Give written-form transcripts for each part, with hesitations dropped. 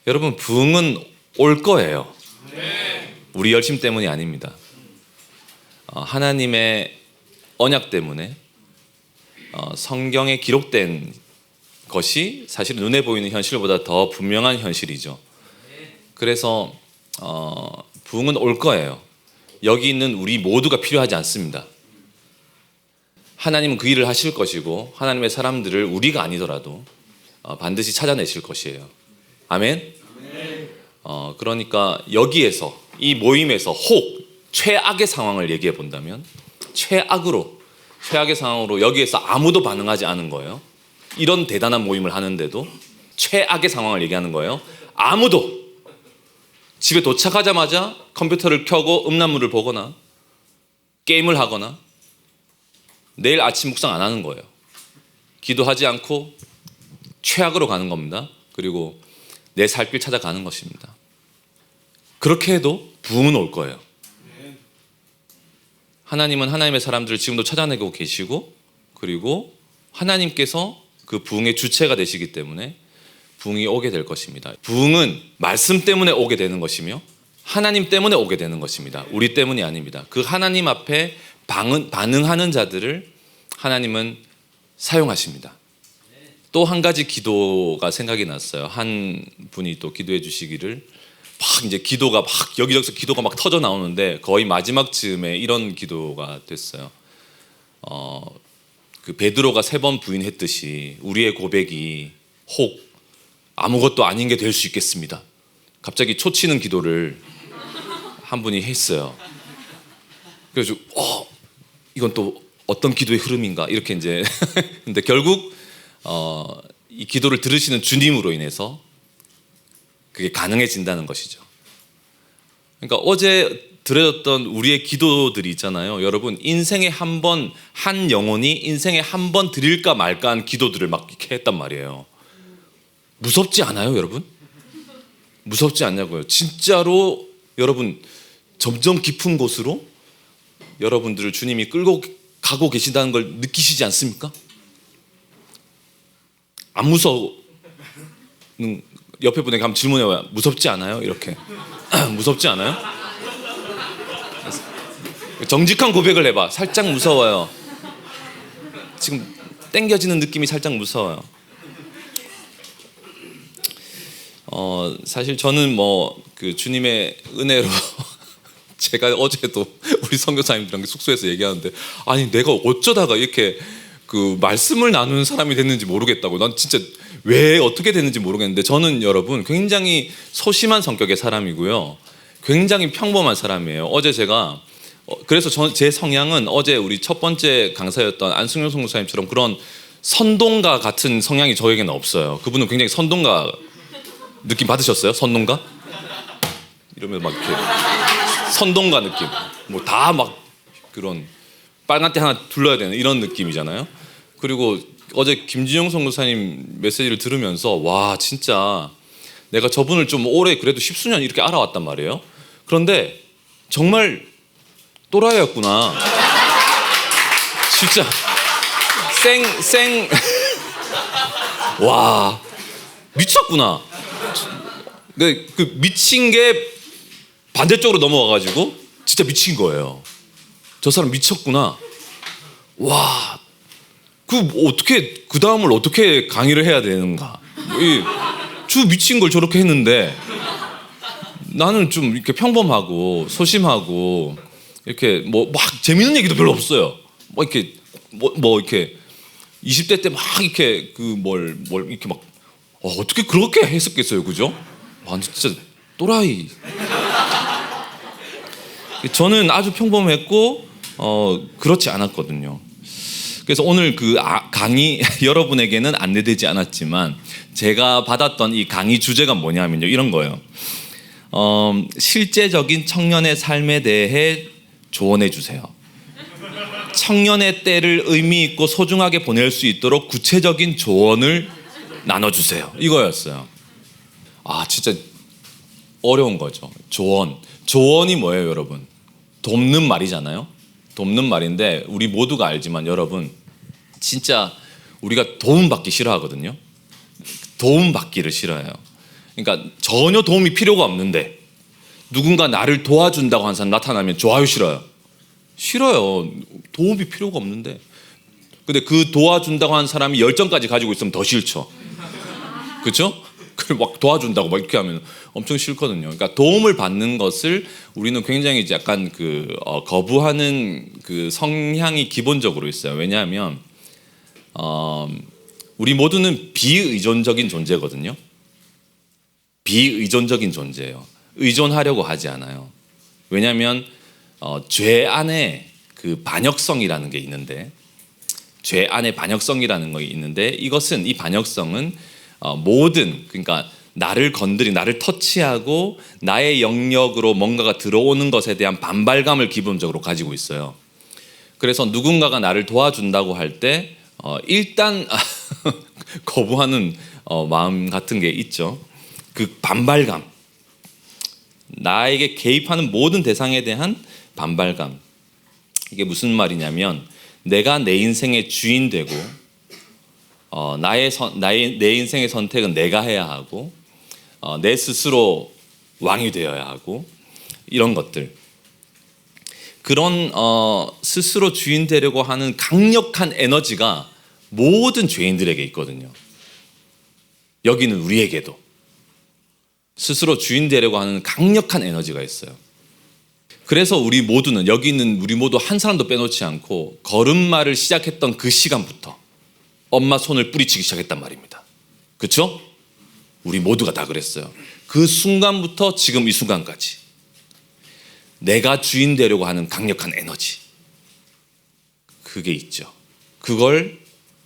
여러분, 부흥은 올 거예요. 우리 열심 때문이 아닙니다. 하나님의 언약 때문에 성경에 기록된 것이 사실 눈에 보이는 현실보다 더 분명한 현실이죠. 그래서 부흥은 올 거예요. 여기 있는 우리 모두가 필요하지 않습니다. 하나님은 그 일을 하실 것이고 하나님의 사람들을 우리가 아니더라도 반드시 찾아내실 것이에요. 아멘? 그러니까 여기에서 이 모임에서 혹 최악의 상황을 얘기해 본다면 최악의 상황으로 여기에서 아무도 반응하지 않은 거예요. 이런 대단한 모임을 하는데도 최악의 상황을 얘기하는 거예요. 아무도 집에 도착하자마자 컴퓨터를 켜고 음란물을 보거나 게임을 하거나 내일 아침 묵상 안 하는 거예요. 기도하지 않고 최악으로 가는 겁니다. 그리고 내 살 길 찾아가는 것입니다. 그렇게 해도 부흥은 올 거예요. 하나님은 하나님의 사람들을 지금도 찾아내고 계시고, 그리고 하나님께서 그 부흥의 주체가 되시기 때문에 부흥이 오게 될 것입니다. 부흥은 말씀 때문에 오게 되는 것이며 하나님 때문에 오게 되는 것입니다. 우리 때문이 아닙니다. 그 하나님 앞에 반응하는 자들을 하나님은 사용하십니다. 또 한 가지 기도가 생각이 났어요. 한 분이 또 기도해 주시기를, 막 이제 기도가 막 여기저기서 기도가 막 터져 나오는데 거의 마지막 즈음에 이런 기도가 됐어요. 그 베드로가 3번 부인했듯이 우리의 고백이 혹 아무것도 아닌 게 될 수 있겠습니다. 갑자기 초치는 기도를 한 분이 했어요. 그래서 이건 또 어떤 기도의 흐름인가 이렇게 이제 근데 결국 이 기도를 들으시는 주님으로 인해서 그게 가능해진다는 것이죠. 그러니까 어제 드려졌던 우리의 기도들이 있잖아요. 여러분, 인생에 한 번, 한 영혼이 인생에 한 번 드릴까 말까 한 기도들을 막 이렇게 했단 말이에요. 무섭지 않아요, 여러분? 무섭지 않냐고요. 진짜로 여러분, 점점 깊은 곳으로 여러분들을 주님이 끌고 가고 계신다는 걸 느끼시지 않습니까? 안 무서워? 옆에 분에게 한번 질문해봐요. 무섭지 않아요? 이렇게. 무섭지 않아요? 정직한 고백을 해봐. 살짝 무서워요. 지금 땡겨지는 느낌이 살짝 무서워요. 사실 저는 그 주님의 은혜로 제가 어제도 우리 선교사님들랑 숙소에서 얘기하는데, 아니 내가 어쩌다가 이렇게 그 말씀을 나누는 사람이 됐는지 모르겠다고. 난 진짜 왜 어떻게 됐는지 모르겠는데, 저는 여러분 굉장히 소심한 성격의 사람이고요, 굉장히 평범한 사람이에요. 어제 제가 그래서 제 성향은 어제 우리 첫 번째 강사였던 안승용 선교사님처럼 그런 선동가 같은 성향이 저에게는 없어요. 그분은 굉장히 선동가 느낌 받으셨어요? 선동가? 이러면 막 이렇게 선동가 느낌, 뭐 다 막 그런 빨간 띠 하나 둘러야 되는 이런 느낌이잖아요. 그리고 어제 김진영 선교사님 메시지를 들으면서 와, 진짜 내가 저분을 좀 오래 그래도 10수년 이렇게 알아왔단 말이에요. 그런데 정말 또라이였구나. 진짜 와, 미쳤구나. 그 미친 게 반대쪽으로 넘어와가지고 진짜 미친 거예요. 저 사람 미쳤구나. 와, 그 다음을 어떻게 강의를 해야 되는가. 주 미친 걸 저렇게 했는데 나는 좀 이렇게 평범하고 소심하고 이렇게 막 재밌는 얘기도 별로 없어요. 이렇게 이렇게 20대 때 막 이렇게 이렇게 막 어떻게 그렇게 했었겠어요, 그죠? 완전 진짜 또라이. 저는 아주 평범했고 그렇지 않았거든요. 그래서 오늘 그 강의 여러분에게는 안내되지 않았지만 제가 받았던 이 강의 주제가 뭐냐면요, 이런 거예요. 실제적인 청년의 삶에 대해 조언해 주세요. 청년의 때를 의미 있고 소중하게 보낼 수 있도록 구체적인 조언을 나눠주세요. 이거였어요. 진짜 어려운 거죠. 조언이 뭐예요, 여러분? 돕는 말이잖아요. 돕는 말인데 우리 모두가 알지만 여러분, 진짜 우리가 도움받기 싫어하거든요. 도움받기를 싫어해요. 그러니까 전혀 도움이 필요가 없는데 누군가 나를 도와준다고 하는 사람 나타나면 좋아요, 싫어요? 싫어요. 도움이 필요가 없는데. 근데 그 도와준다고 하는 사람이 열정까지 가지고 있으면 더 싫죠. 그렇죠? 그걸 막 도와준다고 막 이렇게 하면 엄청 싫거든요. 그러니까 도움을 받는 것을 우리는 굉장히 이제 약간 거부하는 그 성향이 기본적으로 있어요. 왜냐하면 우리 모두는 비의존적인 존재거든요. 비의존적인 존재예요. 의존하려고 하지 않아요. 왜냐하면 죄 안에 그 반역성이라는 게 있는데, 죄 안에 반역성이라는 게 있는데, 이것은 이 반역성은 모든, 그러니까 나를 건드린, 나를 터치하고 나의 영역으로 뭔가가 들어오는 것에 대한 반발감을 기본적으로 가지고 있어요. 그래서 누군가가 나를 도와준다고 할 때 일단 거부하는 마음 같은 게 있죠. 그 반발감, 나에게 개입하는 모든 대상에 대한 반발감. 이게 무슨 말이냐면 내가 내 인생의 주인 되고 내 인생의 선택은 내가 해야 하고 내 스스로 왕이 되어야 하고, 이런 것들, 그런 스스로 주인 되려고 하는 강력한 에너지가 모든 죄인들에게 있거든요. 여기는 우리에게도 스스로 주인 되려고 하는 강력한 에너지가 있어요. 그래서 우리 모두는, 여기 있는 우리 모두 한 사람도 빼놓지 않고 걸음마를 시작했던 그 시간부터 엄마 손을 뿌리치기 시작했단 말입니다. 그렇죠? 우리 모두가 다 그랬어요. 그 순간부터 지금 이 순간까지 내가 주인 되려고 하는 강력한 에너지, 그게 있죠. 그걸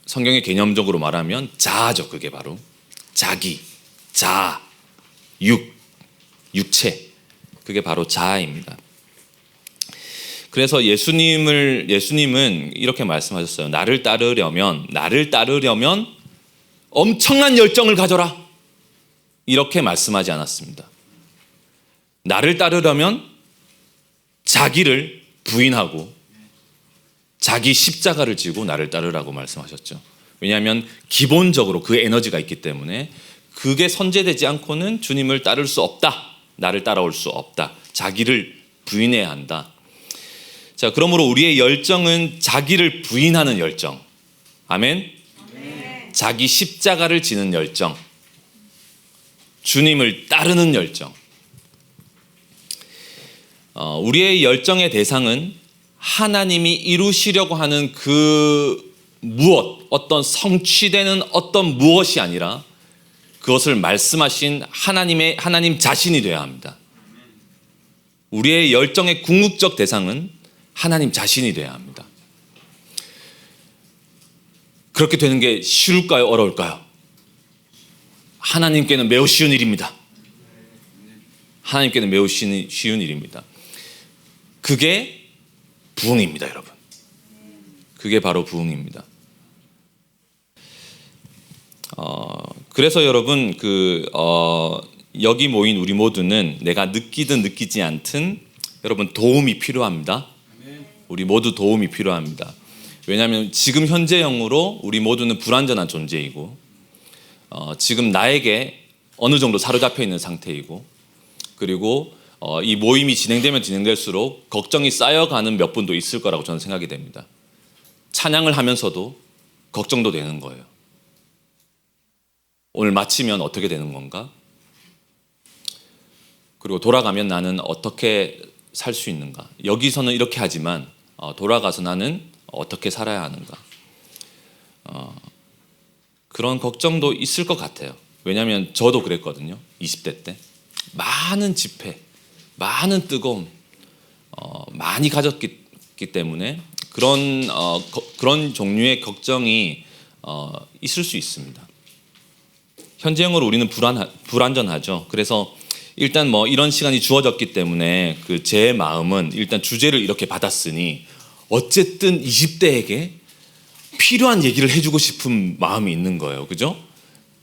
성경의 개념적으로 말하면 자아죠. 그게 바로 자기, 자아, 육체, 그게 바로 자아입니다. 그래서 예수님은 이렇게 말씀하셨어요. 나를 따르려면 엄청난 열정을 가져라, 이렇게 말씀하지 않았습니다. 나를 따르려면 자기를 부인하고 자기 십자가를 지고 나를 따르라고 말씀하셨죠. 왜냐하면 기본적으로 그 에너지가 있기 때문에 그게 선제되지 않고는 주님을 따를 수 없다, 나를 따라올 수 없다, 자기를 부인해야 한다. 자, 그러므로 우리의 열정은 자기를 부인하는 열정, 아멘. 자기 십자가를 지는 열정, 주님을 따르는 열정. 우리의 열정의 대상은 하나님이 이루시려고 하는 그 무엇, 어떤 성취되는 어떤 무엇이 아니라 그것을 말씀하신 하나님 자신이 되어야 합니다. 우리의 열정의 궁극적 대상은 하나님 자신이 되어야 합니다. 그렇게 되는 게 쉬울까요? 어려울까요? 하나님께는 매우 쉬운 일입니다. 하나님께는 매우 쉬운 일입니다. 그게 부흥입니다, 여러분. 그게 바로 부흥입니다. 그래서 여러분, 여기 모인 우리 모두는 내가 느끼든 느끼지 않든 여러분 도움이 필요합니다. 우리 모두 도움이 필요합니다. 왜냐하면 지금 현재형으로 우리 모두는 불완전한 존재이고, 지금 나에게 어느 정도 사로잡혀 있는 상태이고, 그리고 이 모임이 진행되면 진행될수록 걱정이 쌓여가는 몇 분도 있을 거라고 저는 생각이 됩니다. 찬양을 하면서도 걱정도 되는 거예요. 오늘 마치면 어떻게 되는 건가? 그리고 돌아가면 나는 어떻게 살 수 있는가? 여기서는 이렇게 하지만 돌아가서 나는 어떻게 살아야 하는가? 그런 걱정도 있을 것 같아요. 왜냐하면 저도 그랬거든요. 20대 때 많은 집회, 많은 뜨거움 많이 가졌기 때문에 그런 종류의 걱정이 있을 수 있습니다. 현재형으로 우리는 불완전하죠. 그래서 일단 이런 시간이 주어졌기 때문에 제 마음은 일단 주제를 이렇게 받았으니 어쨌든 20대에게 필요한 얘기를 해주고 싶은 마음이 있는 거예요. 그죠?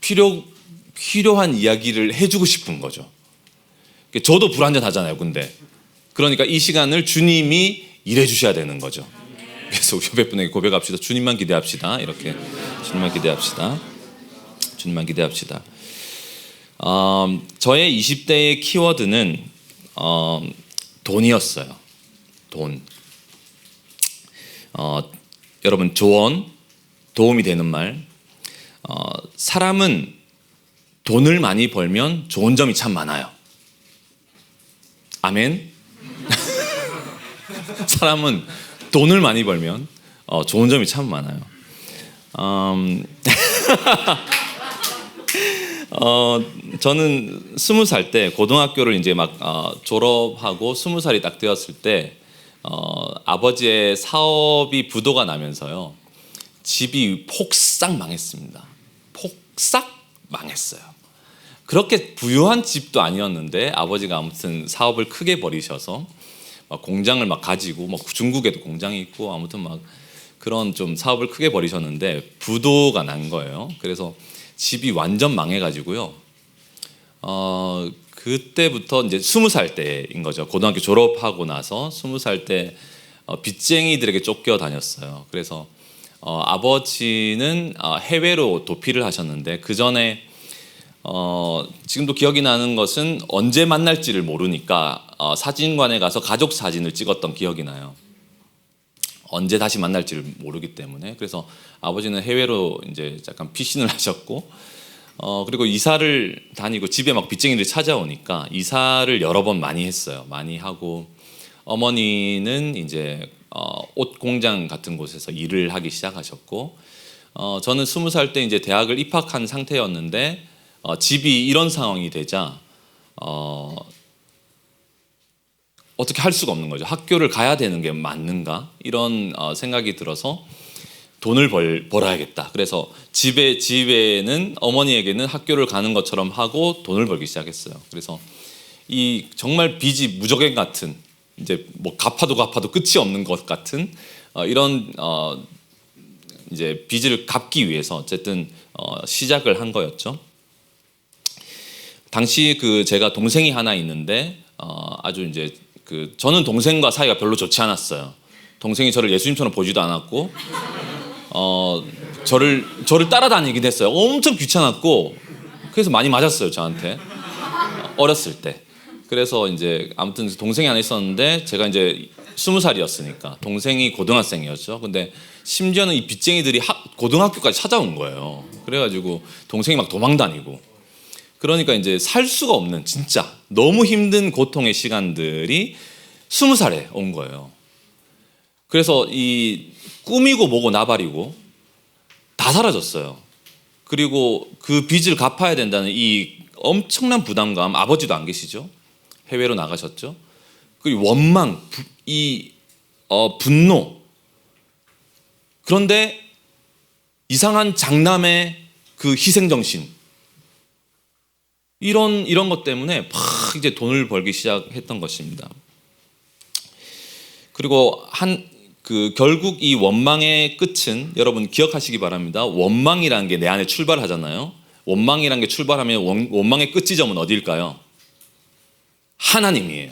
필요한 이야기를 해주고 싶은 거죠. 저도 불완전하잖아요. 근데 그러니까 이 시간을 주님이 일해 주셔야 되는 거죠. 그래서 우리 옆에 고백합시다. 주님만 기대합시다. 이렇게 주님만 기대합시다. 주님만 기대합시다. 저의 20대의 키워드는 돈이었어요. 돈. 여러분, 조언, 도움이 되는 말. 사람은 돈을 많이 벌면 좋은 점이 참 많아요. 아멘. 사람은 돈을 많이 벌면 좋은 점이 참 많아요. 저는 20살 때 고등학교를 이제 막 졸업하고 20살이 딱 되었을 때 아버지의 사업이 부도가 나면서요, 집이 폭삭 망했습니다. 폭삭 망했어요. 그렇게 부유한 집도 아니었는데 아버지가 아무튼 사업을 크게 벌이셔서 막 공장을 막 가지고, 막 중국에도 공장이 있고 아무튼 막 그런 좀 사업을 크게 벌이셨는데 부도가 난 거예요. 그래서 집이 완전 망해가지고요. 그때부터 이제 20살 때인 거죠. 고등학교 졸업하고 나서 20살 때 빚쟁이들에게 쫓겨 다녔어요. 그래서 아버지는 해외로 도피를 하셨는데, 그 전에 지금도 기억이 나는 것은 언제 만날지를 모르니까 사진관에 가서 가족 사진을 찍었던 기억이 나요. 언제 다시 만날지를 모르기 때문에. 그래서 아버지는 해외로 이제 약간 피신을 하셨고, 그리고 이사를 다니고 집에 막 빚쟁이들이 찾아오니까 이사를 여러 번 많이 했어요. 많이 하고, 어머니는 이제 옷 공장 같은 곳에서 일을 하기 시작하셨고, 저는 20살 때 이제 대학을 입학한 상태였는데 집이 이런 상황이 되자 어떻게 할 수가 없는 거죠. 학교를 가야 되는 게 맞는가, 이런 생각이 들어서 돈을 벌어야겠다. 그래서 집에는 어머니에게는 학교를 가는 것처럼 하고 돈을 벌기 시작했어요. 그래서 이 정말 빚이 무적행 같은, 이제 뭐 갚아도 끝이 없는 것 같은 이런 이제 빚을 갚기 위해서 어쨌든 시작을 한 거였죠. 당시 제가 동생이 하나 있는데 아주 이제 저는 동생과 사이가 별로 좋지 않았어요. 동생이 저를 예수님처럼 보지도 않았고, 저를 따라다니긴 했어요. 엄청 귀찮았고, 그래서 많이 맞았어요, 저한테. 어렸을 때. 그래서 이제 아무튼 동생이 하나 있었는데, 제가 이제 20살이었으니까 동생이 고등학생이었죠. 근데 심지어는 이 빚쟁이들이 고등학교까지 찾아온 거예요. 그래가지고 동생이 막 도망 다니고, 그러니까 이제 살 수가 없는, 진짜 너무 힘든 고통의 시간들이 20살에 온 거예요. 그래서 이 꾸미고 뭐고 나발이고 다 사라졌어요. 그리고 그 빚을 갚아야 된다는 이 엄청난 부담감, 아버지도 안 계시죠? 해외로 나가셨죠? 그리고 원망, 분노. 그런데 이상한 장남의 그 희생정신, 이런 것 때문에 막 이제 돈을 벌기 시작했던 것입니다. 그리고 결국 이 원망의 끝은, 여러분 기억하시기 바랍니다. 원망이라는 게 내 안에 출발하잖아요. 원망이라는 게 출발하면 원망의 끝지점은 어디일까요? 하나님이에요.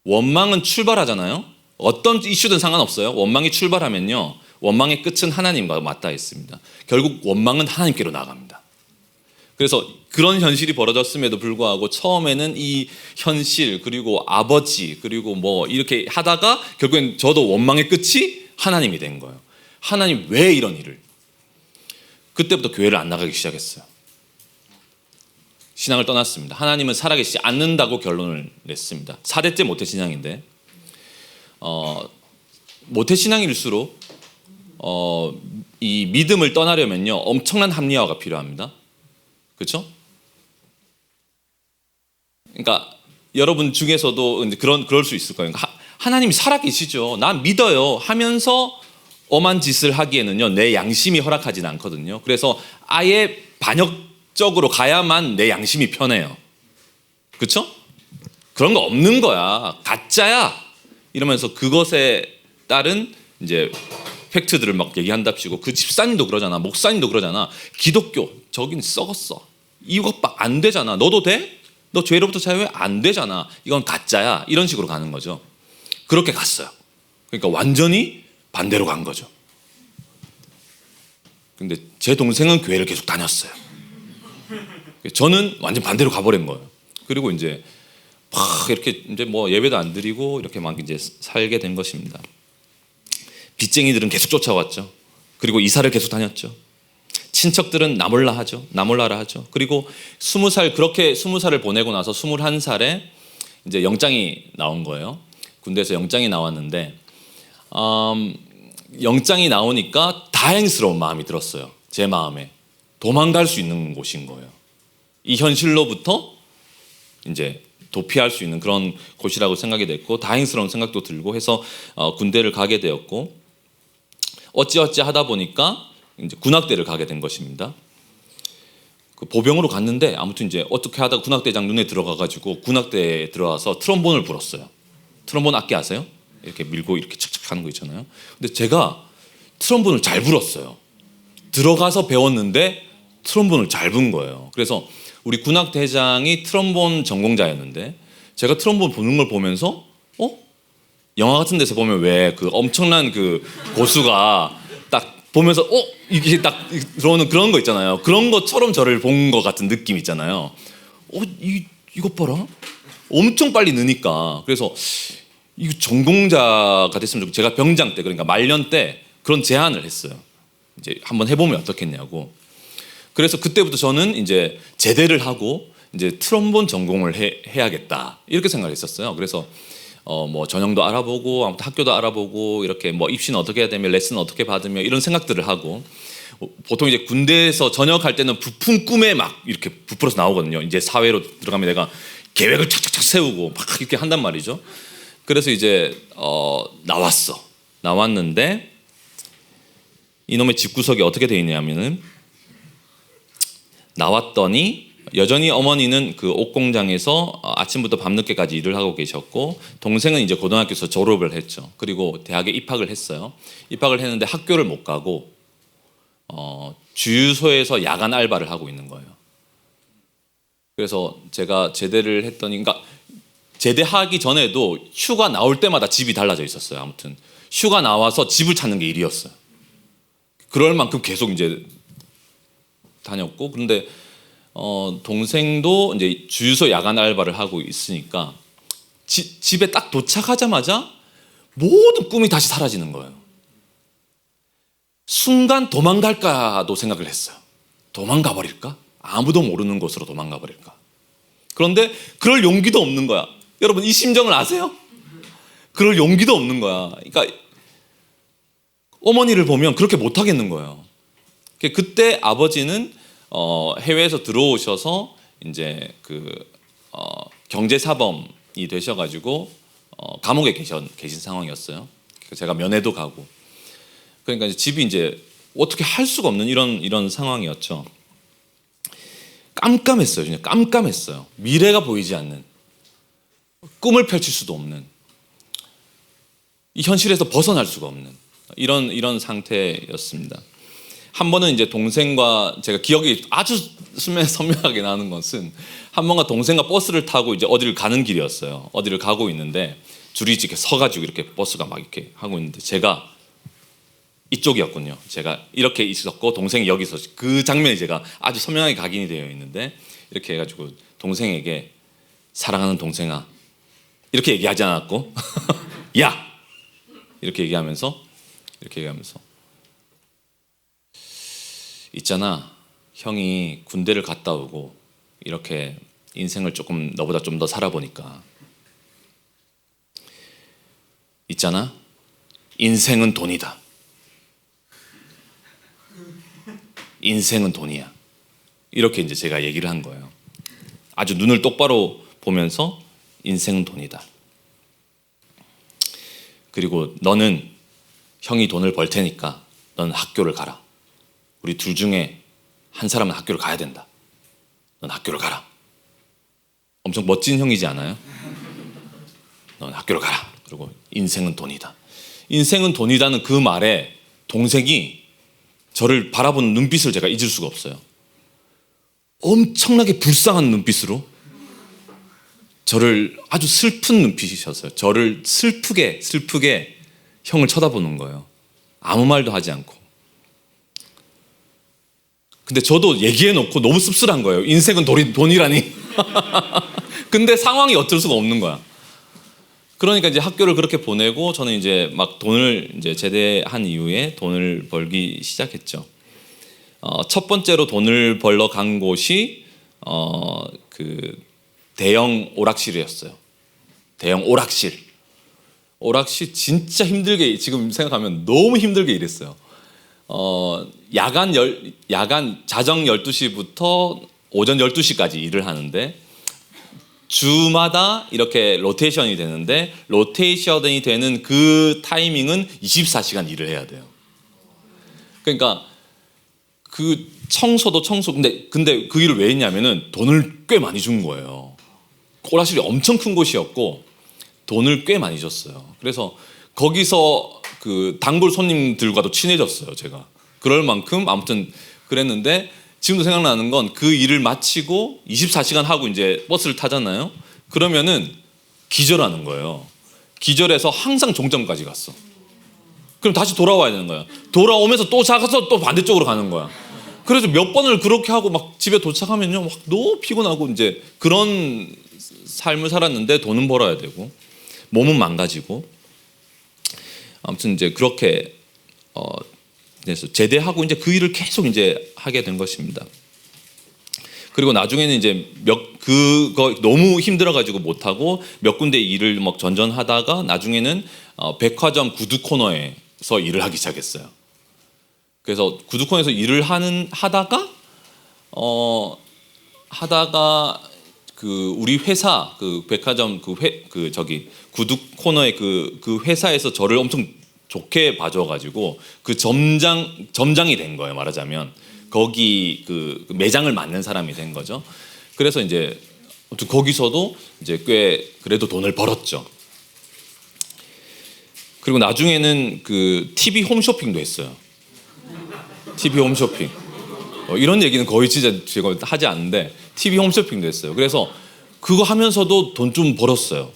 원망은 출발하잖아요. 어떤 이슈든 상관없어요. 원망이 출발하면요, 원망의 끝은 하나님과 맞닿아 있습니다. 결국 원망은 하나님께로 나갑니다. 그래서 그런 현실이 벌어졌음에도 불구하고 처음에는 이 현실, 그리고 아버지, 그리고 뭐 이렇게 하다가 결국엔 저도 원망의 끝이 하나님이 된 거예요. 하나님, 왜 이런 일을? 그때부터 교회를 안 나가기 시작했어요. 신앙을 떠났습니다. 하나님은 살아계시지 않는다고 결론을 냈습니다. 4대째 모태신앙인데, 모태신앙일수록 이 믿음을 떠나려면요, 엄청난 합리화가 필요합니다. 그렇죠? 그러니까 여러분 중에서도 그럴 수 있을 거예요. 하나님이 살아계시죠, 난 믿어요 하면서 엄한 짓을 하기에는요, 내 양심이 허락하진 않거든요. 그래서 아예 반역적으로 가야만 내 양심이 편해요. 그렇죠? 그런 거 없는 거야, 가짜야, 이러면서 그것에 따른 이제 팩트들을 막 얘기한답시고, 그 집사님도 그러잖아, 목사님도 그러잖아, 기독교 저긴 썩었어, 이것밖 안 되잖아, 너도 돼? 너 죄로부터 자유해? 안 되잖아, 이건 가짜야, 이런 식으로 가는 거죠. 그렇게 갔어요. 그러니까 완전히 반대로 간 거죠. 근데 제 동생은 교회를 계속 다녔어요. 저는 완전 반대로 가버린 거예요. 그리고 이제 막 이렇게 이제 뭐 예배도 안 드리고 이렇게 막 이제 살게 된 것입니다. 빚쟁이들은 계속 쫓아왔죠. 그리고 이사를 계속 다녔죠. 친척들은 나몰라 하죠. 나몰라라 하죠. 그리고 20살, 그렇게 20살을 보내고 나서 21살에 이제 영장이 나온 거예요. 군대에서 영장이 나왔는데 영장이 나오니까 다행스러운 마음이 들었어요. 제 마음에. 도망갈 수 있는 곳인 거예요. 이 현실로부터 이제 도피할 수 있는 그런 곳이라고 생각이 됐고, 다행스러운 생각도 들고 해서 군대를 가게 되었고, 어찌어찌 하다 보니까 이제 군악대를 가게 된 것입니다. 그 보병으로 갔는데 아무튼 이제 어떻게 하다가 군악대장 눈에 들어가가지고 군악대에 들어와서 트럼본을 불었어요. 트럼본 악기 아세요? 이렇게 밀고 이렇게 착착 하는 거 있잖아요. 근데 제가 트럼본을 잘 불었어요. 들어가서 배웠는데 트럼본을 잘 분 거예요. 그래서 우리 군악대장이 트럼본 전공자였는데 제가 트럼본 부는 걸 보면서 영화 같은 데서 보면 왜 그 엄청난 그 고수가 딱 보면서 이게 딱 들어오는 그런 거 있잖아요. 그런 것처럼 저를 본 것 같은 느낌 있잖아요. 이것 봐라. 엄청 빨리 느니까. 그래서 이거 전공자가 됐으면 좋겠고, 제가 병장 때, 그러니까 말년 때 그런 제안을 했어요. 이제 한번 해보면 어떻겠냐고. 그래서 그때부터 저는 이제 제대를 하고 이제 트럼본 전공을 해야겠다 이렇게 생각했었어요. 그래서 뭐 전형도 알아보고 아무튼 학교도 알아보고 이렇게 뭐 입시는 어떻게 해야 되며 레슨은 어떻게 받으며 이런 생각들을 하고, 보통 이제 군대에서 전역할 때는 부푼 꿈에 막 이렇게 부풀어서 나오거든요. 이제 사회로 들어가면 내가 계획을 착착착 세우고 막 이렇게 한단 말이죠. 그래서 이제 나왔는데 이놈의 집구석이 어떻게 돼 있냐면은, 나왔더니 여전히 어머니는 그 옷공장에서 아침부터 밤늦게까지 일을 하고 계셨고, 동생은 이제 고등학교에서 졸업을 했죠. 그리고 대학에 입학을 했어요. 입학을 했는데 학교를 못 가고 주유소에서 야간 알바를 하고 있는 거예요. 그래서 제가 제대를 했더니, 그러니까 제대하기 전에도 휴가 나올 때마다 집이 달라져 있었어요. 아무튼 휴가 나와서 집을 찾는 게 일이었어요. 그럴 만큼 계속 이제 다녔고, 그런데 동생도 이제 주유소 야간 알바를 하고 있으니까 집에 딱 도착하자마자 모든 꿈이 다시 사라지는 거예요. 순간 도망갈까도 생각을 했어요. 도망가 버릴까? 아무도 모르는 곳으로 도망가 버릴까? 그런데 그럴 용기도 없는 거야. 여러분, 이 심정을 아세요? 그럴 용기도 없는 거야. 그러니까 어머니를 보면 그렇게 못 하겠는 거예요. 그때 아버지는 해외에서 들어오셔서 이제 경제사범이 되셔가지고 감옥에 계신 상황이었어요. 제가 면회도 가고, 그러니까 집이 이제 어떻게 할 수가 없는 이런 상황이었죠. 깜깜했어요. 그냥 깜깜했어요. 미래가 보이지 않는, 꿈을 펼칠 수도 없는, 이 현실에서 벗어날 수가 없는 이런 상태였습니다. 한 번은 이제 동생과, 제가 기억이 아주 선명하게 나는 것은, 한 번가 동생과 버스를 타고 이제 어디를 가는 길이었어요. 어디를 가고 있는데 줄이 이렇게 서가지고 이렇게 버스가 막 이렇게 하고 있는데 제가 이쪽이었군요. 제가 이렇게 있었고 동생이 여기서, 그 장면이 제가 아주 선명하게 각인이 되어 있는데, 이렇게 해가지고 동생에게 사랑하는 동생아 이렇게 얘기하지 않았고 야 이렇게 얘기하면서 있잖아, 형이 군대를 갔다 오고 이렇게 인생을 조금 너보다 좀 더 살아보니까 있잖아, 인생은 돈이다. 인생은 돈이야. 이렇게 이제 제가 얘기를 한 거예요. 아주 눈을 똑바로 보면서 인생은 돈이다. 그리고 너는 형이 돈을 벌 테니까 넌 학교를 가라. 우리 둘 중에 한 사람은 학교를 가야 된다. 넌 학교를 가라. 엄청 멋진 형이지 않아요? 넌 학교를 가라. 그리고 인생은 돈이다. 인생은 돈이다는 그 말에 동생이 저를 바라보는 눈빛을 제가 잊을 수가 없어요. 엄청나게 불쌍한 눈빛으로 저를, 아주 슬픈 눈빛이셨어요. 저를 슬프게 형을 쳐다보는 거예요. 아무 말도 하지 않고. 근데 저도 얘기해놓고 너무 씁쓸한 거예요. 인생은 돈이라니. 근데 상황이 어쩔 수가 없는 거야. 그러니까 이제 학교를 그렇게 보내고 저는 이제 막 돈을 이제 제대한 이후에 돈을 벌기 시작했죠. 첫 번째로 돈을 벌러 간 곳이 그 대형 오락실이었어요. 대형 오락실. 오락실 진짜 힘들게 지금 생각하면 너무 힘들게 일했어요. 야간 자정 12시부터 오전 12시까지 일을 하는데 주마다 이렇게 로테이션이 되는데 로테이션이 되는 그 타이밍은 24시간 일을 해야 돼요. 그러니까 그 청소도 근데 그 일을 왜 했냐면은 돈을 꽤 많이 준 거예요. 오락실이 엄청 큰 곳이었고 돈을 꽤 많이 줬어요. 그래서 거기서 그 단골 손님들과도 친해졌어요, 제가. 그럴 만큼 아무튼 그랬는데 지금도 생각나는 건 그 일을 마치고 24시간 하고 이제 버스를 타잖아요. 그러면은 기절하는 거예요. 기절해서 항상 종점까지 갔어. 그럼 다시 돌아와야 되는 거야. 돌아오면서 또 작아서 또 반대쪽으로 가는 거야. 그래서 몇 번을 그렇게 하고 막 집에 도착하면요, 막 너무 피곤하고 이제 그런 삶을 살았는데 돈은 벌어야 되고 몸은 망가지고 아무튼 이제 그렇게 그래서 제대하고 이제 그 일을 계속 이제 하게 된 것입니다. 그리고 나중에는 이제 그거 너무 힘들어가지고 못하고 몇 군데 일을 막 전전하다가 나중에는 백화점 구두 코너에서 일을 하기 시작했어요. 그래서 구두 코너에서 일을 하다가 그 우리 회사 그 백화점 구두 코너의 그 회사에서 저를 엄청 좋게 봐줘가지고 그 점장이 된 거예요. 말하자면 거기 그 매장을 맡는 사람이 된 거죠. 그래서 이제 거기서도 이제 꽤 그래도 돈을 벌었죠. 그리고 나중에는 그 TV 홈쇼핑도 했어요. TV 홈쇼핑. 이런 얘기는 거의 진짜 제가 하지 않는데 TV 홈쇼핑도 했어요. 그래서 그거 하면서도 돈 좀 벌었어요.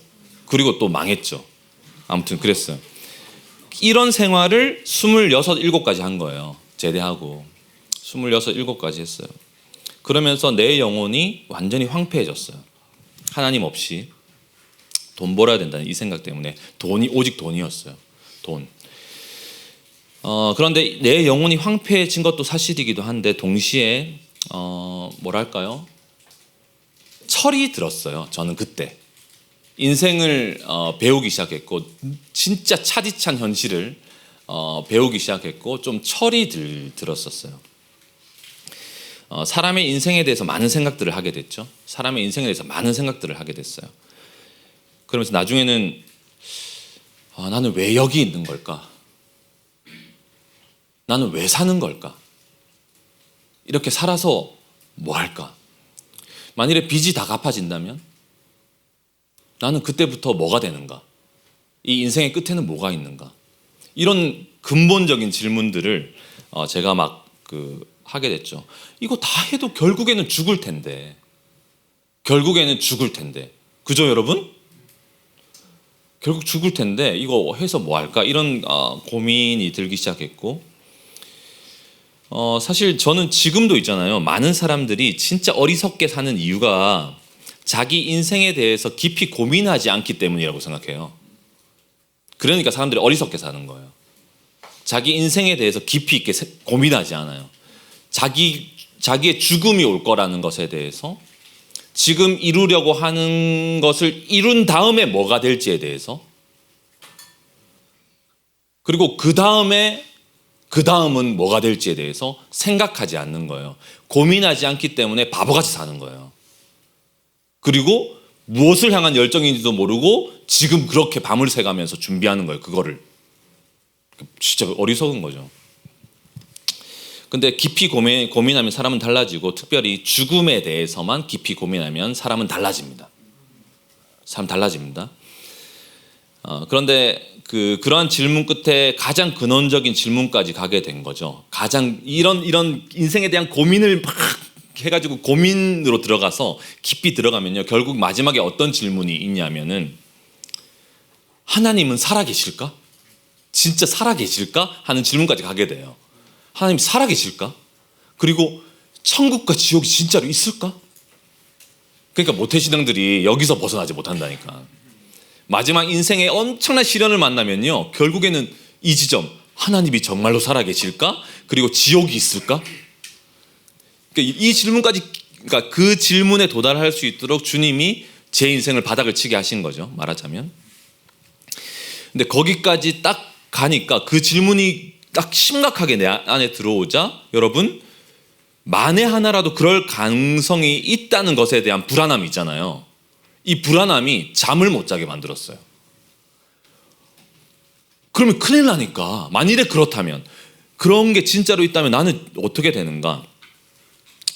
그리고 또 망했죠. 아무튼 그랬어요. 이런 생활을 26, 7까지 한 거예요. 제대하고 26, 7까지 했어요. 그러면서 내 영혼이 완전히 황폐해졌어요. 하나님 없이 돈 벌어야 된다는 이 생각 때문에 오직 돈이었어요. 돈. 그런데 내 영혼이 황폐해진 것도 사실이기도 한데 동시에 뭐랄까요? 철이 들었어요. 저는 그때 인생을 배우기 시작했고 진짜 차디찬 현실을 배우기 시작했고 좀 철이 들었었어요. 사람의 인생에 대해서 많은 생각들을 하게 됐죠. 사람의 인생에 대해서 많은 생각들을 하게 됐어요. 그러면서 나중에는 나는 왜 여기 있는 걸까? 나는 왜 사는 걸까? 이렇게 살아서 뭐 할까? 만일에 빚이 다 갚아진다면 나는 그때부터 뭐가 되는가? 이 인생의 끝에는 뭐가 있는가? 이런 근본적인 질문들을 제가 막 하게 됐죠. 이거 다 해도 결국에는 죽을 텐데. 그죠, 여러분? 결국 죽을 텐데 이거 해서 뭐 할까? 이런 고민이 들기 시작했고 사실 저는 지금도 있잖아요. 많은 사람들이 진짜 어리석게 사는 이유가 자기 인생에 대해서 깊이 고민하지 않기 때문이라고 생각해요. 그러니까 사람들이 어리석게 사는 거예요. 자기 인생에 대해서 깊이 있게 고민하지 않아요. 자기의 죽음이 올 거라는 것에 대해서 지금 이루려고 하는 것을 이룬 다음에 뭐가 될지에 대해서 그리고 그 다음은 뭐가 될지에 대해서 생각하지 않는 거예요. 고민하지 않기 때문에 바보같이 사는 거예요. 그리고 무엇을 향한 열정인지도 모르고 지금 그렇게 밤을 새가면서 준비하는 거예요. 그거를. 진짜 어리석은 거죠. 근데 깊이 고민하면 사람은 달라지고 특별히 죽음에 대해서만 깊이 고민하면 사람은 달라집니다. 그런데 그러한 질문 끝에 가장 근원적인 질문까지 가게 된 거죠. 가장 이런 인생에 대한 고민을 막 해가지고 고민으로 들어가서 깊이 들어가면요. 결국 마지막에 어떤 질문이 있냐면은 하나님은 살아계실까? 진짜 살아계실까? 하는 질문까지 가게 돼요. 하나님 살아계실까? 그리고 천국과 지옥이 진짜로 있을까? 그러니까 모태신앙들이 여기서 벗어나지 못한다니까. 마지막 인생에 엄청난 시련을 만나면요, 결국에는 이 지점, 하나님이 정말로 살아계실까? 그리고 지옥이 있을까? 그러니까 이 질문까지, 그러니까 그 질문에 도달할 수 있도록 주님이 제 인생을 바닥을 치게 하신 거죠, 말하자면. 근데 거기까지 딱 가니까 그 질문이 딱 심각하게 내 안에 들어오자, 여러분, 만에 하나라도 그럴 가능성이 있다는 것에 대한 불안함이 있잖아요. 이 불안함이 잠을 못 자게 만들었어요. 그러면 큰일 나니까, 만일에 그렇다면, 그런 게 진짜로 있다면 나는 어떻게 되는가?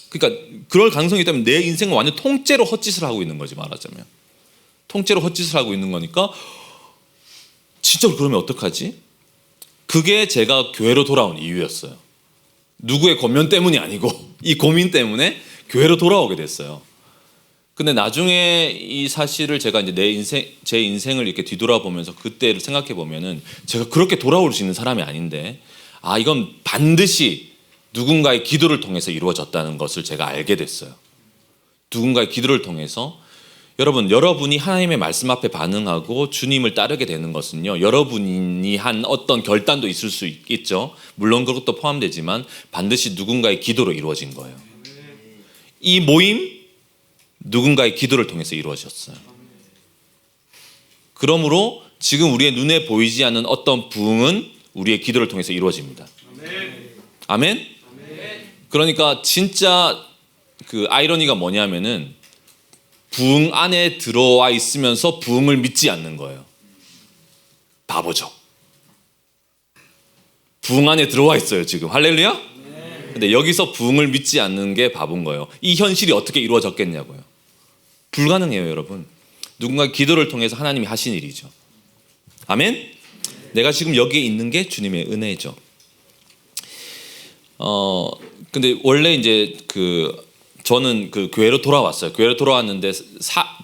그러니까 그럴 가능성이 있다면 내 인생은 완전 통째로 헛짓을 하고 있는 거지, 말하자면. 통째로 헛짓을 하고 있는 거니까 진짜로 그러면 어떡하지? 그게 제가 교회로 돌아온 이유였어요. 누구의 권면 때문이 아니고 이 고민 때문에 교회로 돌아오게 됐어요. 근데 나중에 이 사실을 제가 이제 제 인생을 이렇게 뒤돌아보면서 그때를 생각해 보면은 제가 그렇게 돌아올 수 있는 사람이 아닌데, 아, 이건 반드시 누군가의 기도를 통해서 이루어졌다는 것을 제가 알게 됐어요. 누군가의 기도를 통해서. 여러분이 하나님의 말씀 앞에 반응하고 주님을 따르게 되는 것은요, 여러분이 한 어떤 결단도 있을 수 있겠죠. 물론 그것도 포함되지만 반드시 누군가의 기도로 이루어진 거예요. 이 모임, 누군가의 기도를 통해서 이루어졌어요. 그러므로 지금 우리의 눈에 보이지 않는 어떤 부흥은 우리의 기도를 통해서 이루어집니다. 아멘? 그러니까 진짜 그 아이러니가 뭐냐면은, 부흥 안에 들어와 있으면서 부흥을 믿지 않는 거예요. 바보죠. 부흥 안에 들어와 있어요, 지금. 할렐루야? 근데 여기서 부흥을 믿지 않는 게 바본 거예요. 이 현실이 어떻게 이루어졌겠냐고요. 불가능해요, 여러분. 누군가 기도를 통해서 하나님이 하신 일이죠. 아멘? 내가 지금 여기에 있는 게 주님의 은혜죠. 근데 원래 이제 저는 그 교회로 돌아왔어요. 교회로 돌아왔는데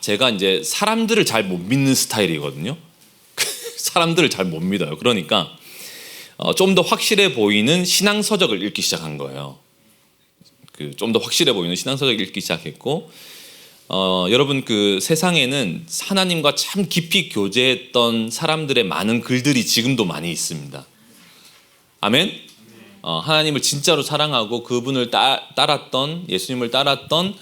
제가 이제 사람들을 잘 못 믿는 스타일이거든요. 사람들을 잘 못 믿어요. 그러니까 좀 더 확실해 보이는 신앙 서적을 읽기 시작한 거예요. 좀 더 확실해 보이는 신앙 서적을 읽기 시작했고, 여러분, 그 세상에는 하나님과 참 깊이 교제했던 사람들의 많은 글들이 지금도 많이 있습니다. 아멘? 하나님을 진짜로 사랑하고 그분을 따랐던, 예수님을 따랐던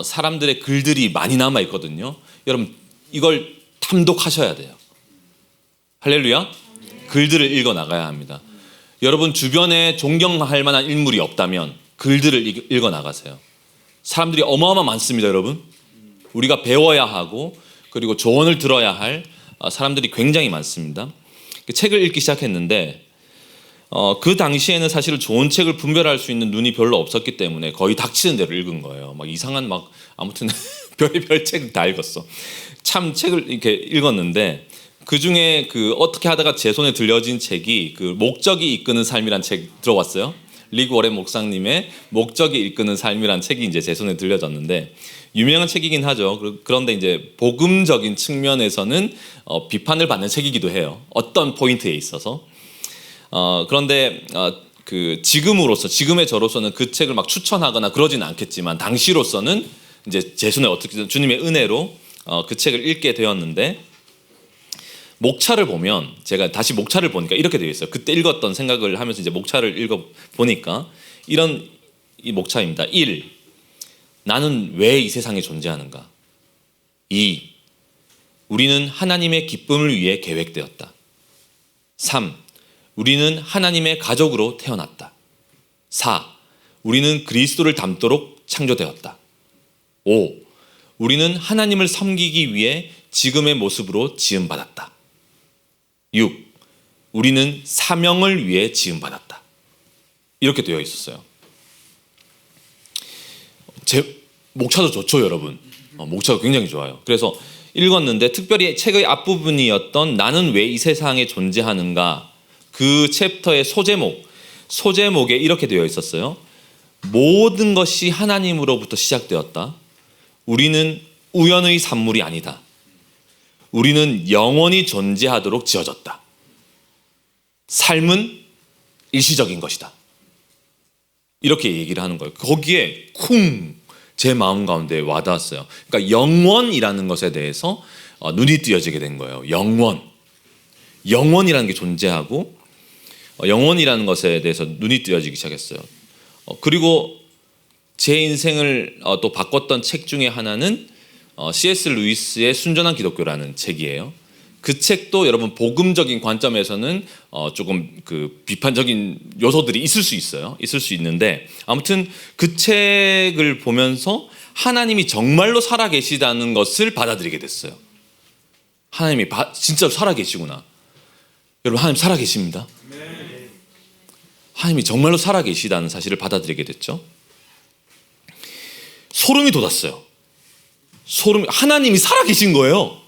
사람들의 글들이 많이 남아 있거든요. 여러분, 이걸 탐독하셔야 돼요. 할렐루야. 글들을 읽어 나가야 합니다. 여러분 주변에 존경할 만한 인물이 없다면 글들을 읽어 나가세요. 사람들이 어마어마 많습니다, 여러분. 우리가 배워야 하고 그리고 조언을 들어야 할 사람들이 굉장히 많습니다. 책을 읽기 시작했는데, 그 당시에는 사실 좋은 책을 분별할 수 있는 눈이 별로 없었기 때문에 거의 닥치는 대로 읽은 거예요. 막 이상한 아무튼 별의별 책을 다 읽었어. 참 책을 이렇게 읽었는데, 그 중에 어떻게 하다가 제 손에 들려진 책이 목적이 이끄는 삶이란 책 들어봤어요? 리그 워렌 목사님의 목적이 이끄는 삶이란 책이 이제 제 손에 들려졌는데, 유명한 책이긴 하죠. 그런데 이제 복음적인 측면에서는 비판을 받는 책이기도 해요. 어떤 포인트에 있어서. 그런데 지금의 저로서는 그 책을 막 추천하거나 그러지는 않겠지만, 당시로서는 이제 제 손에 어떻게든 주님의 은혜로 그 책을 읽게 되었는데, 목차를 보면, 제가 다시 목차를 보니까 이렇게 되어 있어요. 그때 읽었던 생각을 하면서 이제 목차를 읽어 보니까 이런 이 목차입니다. 1. 나는 왜 이 세상에 존재하는가? 2. 우리는 하나님의 기쁨을 위해 계획되었다. 3. 우리는 하나님의 가족으로 태어났다. 4. 우리는 그리스도를 닮도록 창조되었다. 5. 우리는 하나님을 섬기기 위해 지금의 모습으로 지음받았다. 6. 우리는 사명을 위해 지음받았다. 이렇게 되어 있었어요. 제 목차도 좋죠, 여러분. 목차가 굉장히 좋아요. 그래서 읽었는데, 특별히 책의 앞부분이었던 나는 왜 이 세상에 존재하는가, 그 챕터의 소제목에 이렇게 되어 있었어요. 모든 것이 하나님으로부터 시작되었다. 우리는 우연의 산물이 아니다. 우리는 영원히 존재하도록 지어졌다. 삶은 일시적인 것이다. 이렇게 얘기를 하는 거예요. 거기에 쿵 제 마음 가운데 와닿았어요. 그러니까 영원이라는 것에 대해서 눈이 띄어지게 된 거예요. 영원이라는 게 존재하고 영원이라는 것에 대해서 눈이 띄어지기 시작했어요. 그리고 제 인생을 또 바꿨던 책 중에 하나는 C.S. 루이스의 순전한 기독교라는 책이에요. 그 책도 여러분 복음적인 관점에서는 조금 그 비판적인 요소들이 있을 수 있어요. 있을 수 있는데 아무튼 그 책을 보면서 하나님이 정말로 살아계시다는 것을 받아들이게 됐어요. 하나님이 진짜로 살아계시구나. 여러분 하나님 살아계십니다. 하나님이 정말로 살아계시다는 사실을 받아들이게 됐죠. 소름이 돋았어요. 하나님이 살아계신 거예요.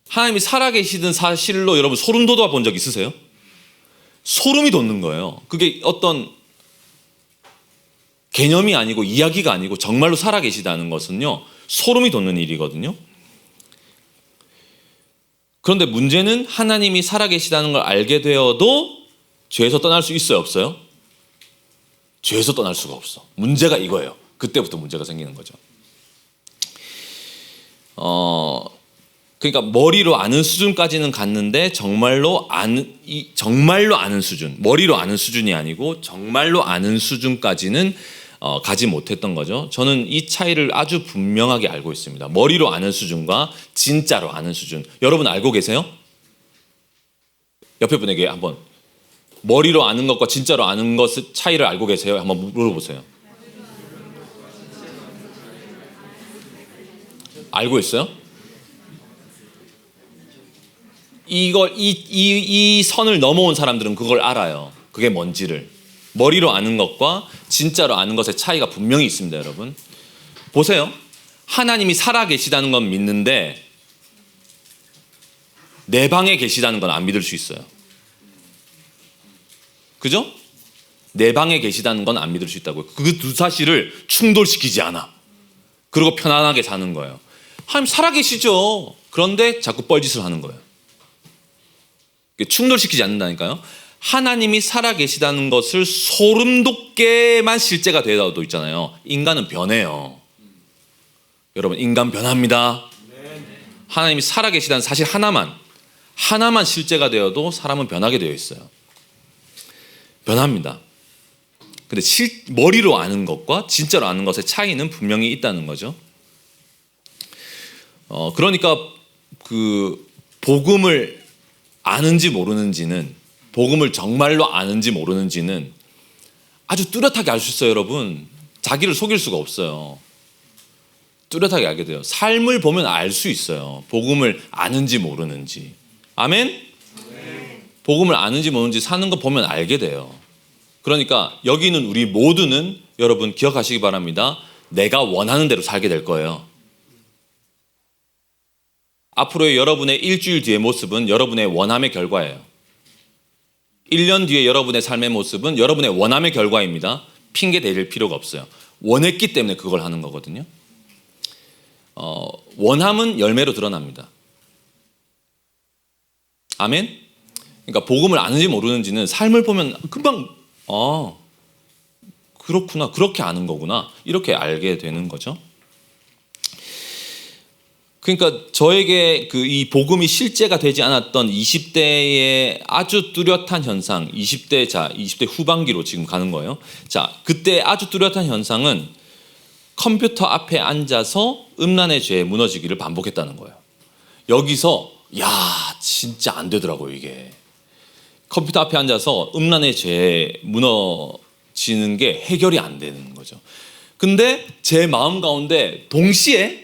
하나님이 살아계시던 사실로 여러분 소름 돋아 본 적 있으세요? 소름이 돋는 거예요. 그게 어떤 개념이 아니고 이야기가 아니고 정말로 살아계시다는 것은요, 소름이 돋는 일이거든요. 그런데 문제는 하나님이 살아계시다는 걸 알게 되어도 죄에서 떠날 수 있어요, 없어요? 죄에서 떠날 수가 없어. 문제가 이거예요. 그때부터 문제가 생기는 거죠. 그러니까 머리로 아는 수준까지는 갔는데 정말로 아는 수준, 머리로 아는 수준이 아니고 정말로 아는 수준까지는 가지 못했던 거죠. 저는 이 차이를 아주 분명하게 알고 있습니다. 머리로 아는 수준과 진짜로 아는 수준. 여러분 알고 계세요? 옆에 분에게 한번 머리로 아는 것과 진짜로 아는 것의 차이를 알고 계세요? 한번 물어보세요. 알고 있어요? 이 선을 넘어온 사람들은 그걸 알아요. 그게 뭔지를. 머리로 아는 것과 진짜로 아는 것의 차이가 분명히 있습니다, 여러분. 보세요. 하나님이 살아계시다는 건 믿는데 내 방에 계시다는 건 안 믿을 수 있어요. 그죠? 내 방에 계시다는 건 안 믿을 수 있다고요. 그 두 사실을 충돌시키지 않아. 그리고 편안하게 사는 거예요. 하나님 살아계시죠. 그런데 자꾸 뻘짓을 하는 거예요. 충돌시키지 않는다니까요. 하나님이 살아계시다는 것을 소름 돋게만 실제가 되어도 있잖아요. 인간은 변해요. 여러분 인간 변합니다. 하나님이 살아계시다는 사실 하나만 실제가 되어도 사람은 변하게 되어 있어요. 변합니다. 근데 머리로 아는 것과 진짜로 아는 것의 차이는 분명히 있다는 거죠. 그러니까 그 복음을 아는지 모르는지는, 복음을 정말로 아는지 모르는지는 아주 뚜렷하게 알 수 있어요, 여러분. 자기를 속일 수가 없어요. 뚜렷하게 알게 돼요. 삶을 보면 알 수 있어요. 복음을 아는지 모르는지. 아멘? 복음을 아는지 모르는지 사는 거 보면 알게 돼요. 그러니까 여기는 우리 모두는 여러분 기억하시기 바랍니다. 내가 원하는 대로 살게 될 거예요. 앞으로의 여러분의 일주일 뒤의 모습은 여러분의 원함의 결과예요. 1년 뒤에 여러분의 삶의 모습은 여러분의 원함의 결과입니다. 핑계 대릴 필요가 없어요. 원했기 때문에 그걸 하는 거거든요. 원함은 열매로 드러납니다. 아멘? 그러니까 복음을 아는지 모르는지는 삶을 보면 금방 그렇구나, 그렇게 아는 거구나, 이렇게 알게 되는 거죠. 그러니까 저에게 이 복음이 실제가 되지 않았던 20대의 아주 뚜렷한 현상, 20대 후반기로 지금 가는 거예요. 자, 그때 아주 뚜렷한 현상은 컴퓨터 앞에 앉아서 음란의 죄에 무너지기를 반복했다는 거예요. 여기서 진짜 안 되더라고요, 이게. 컴퓨터 앞에 앉아서 음란의 죄에 무너지는 게 해결이 안 되는 거죠. 근데 제 마음 가운데 동시에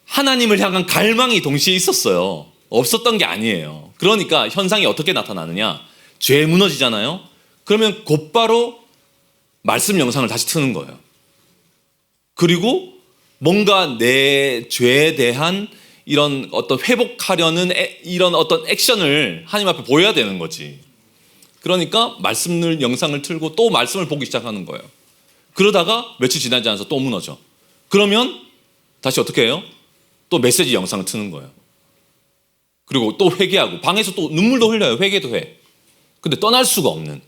하나님을 향한 갈망이 동시에 있었어요. 없었던 게 아니에요. 그러니까 현상이 어떻게 나타나느냐? 죄에 무너지잖아요. 그러면 곧바로 말씀 영상을 다시 트는 거예요. 그리고 뭔가 내 죄에 대한 이런 어떤 회복하려는 이런 어떤 액션을 하나님 앞에 보여야 되는 거지. 그러니까 말씀을 영상을 틀고 또 말씀을 보기 시작하는 거예요. 그러다가 며칠 지나지 않아서 또 무너져. 그러면 다시 어떻게 해요? 또 메시지 영상을 트는 거예요. 그리고 또 회개하고 방에서 또 눈물도 흘려요. 회개도 해. 근데 떠날 수가 없는.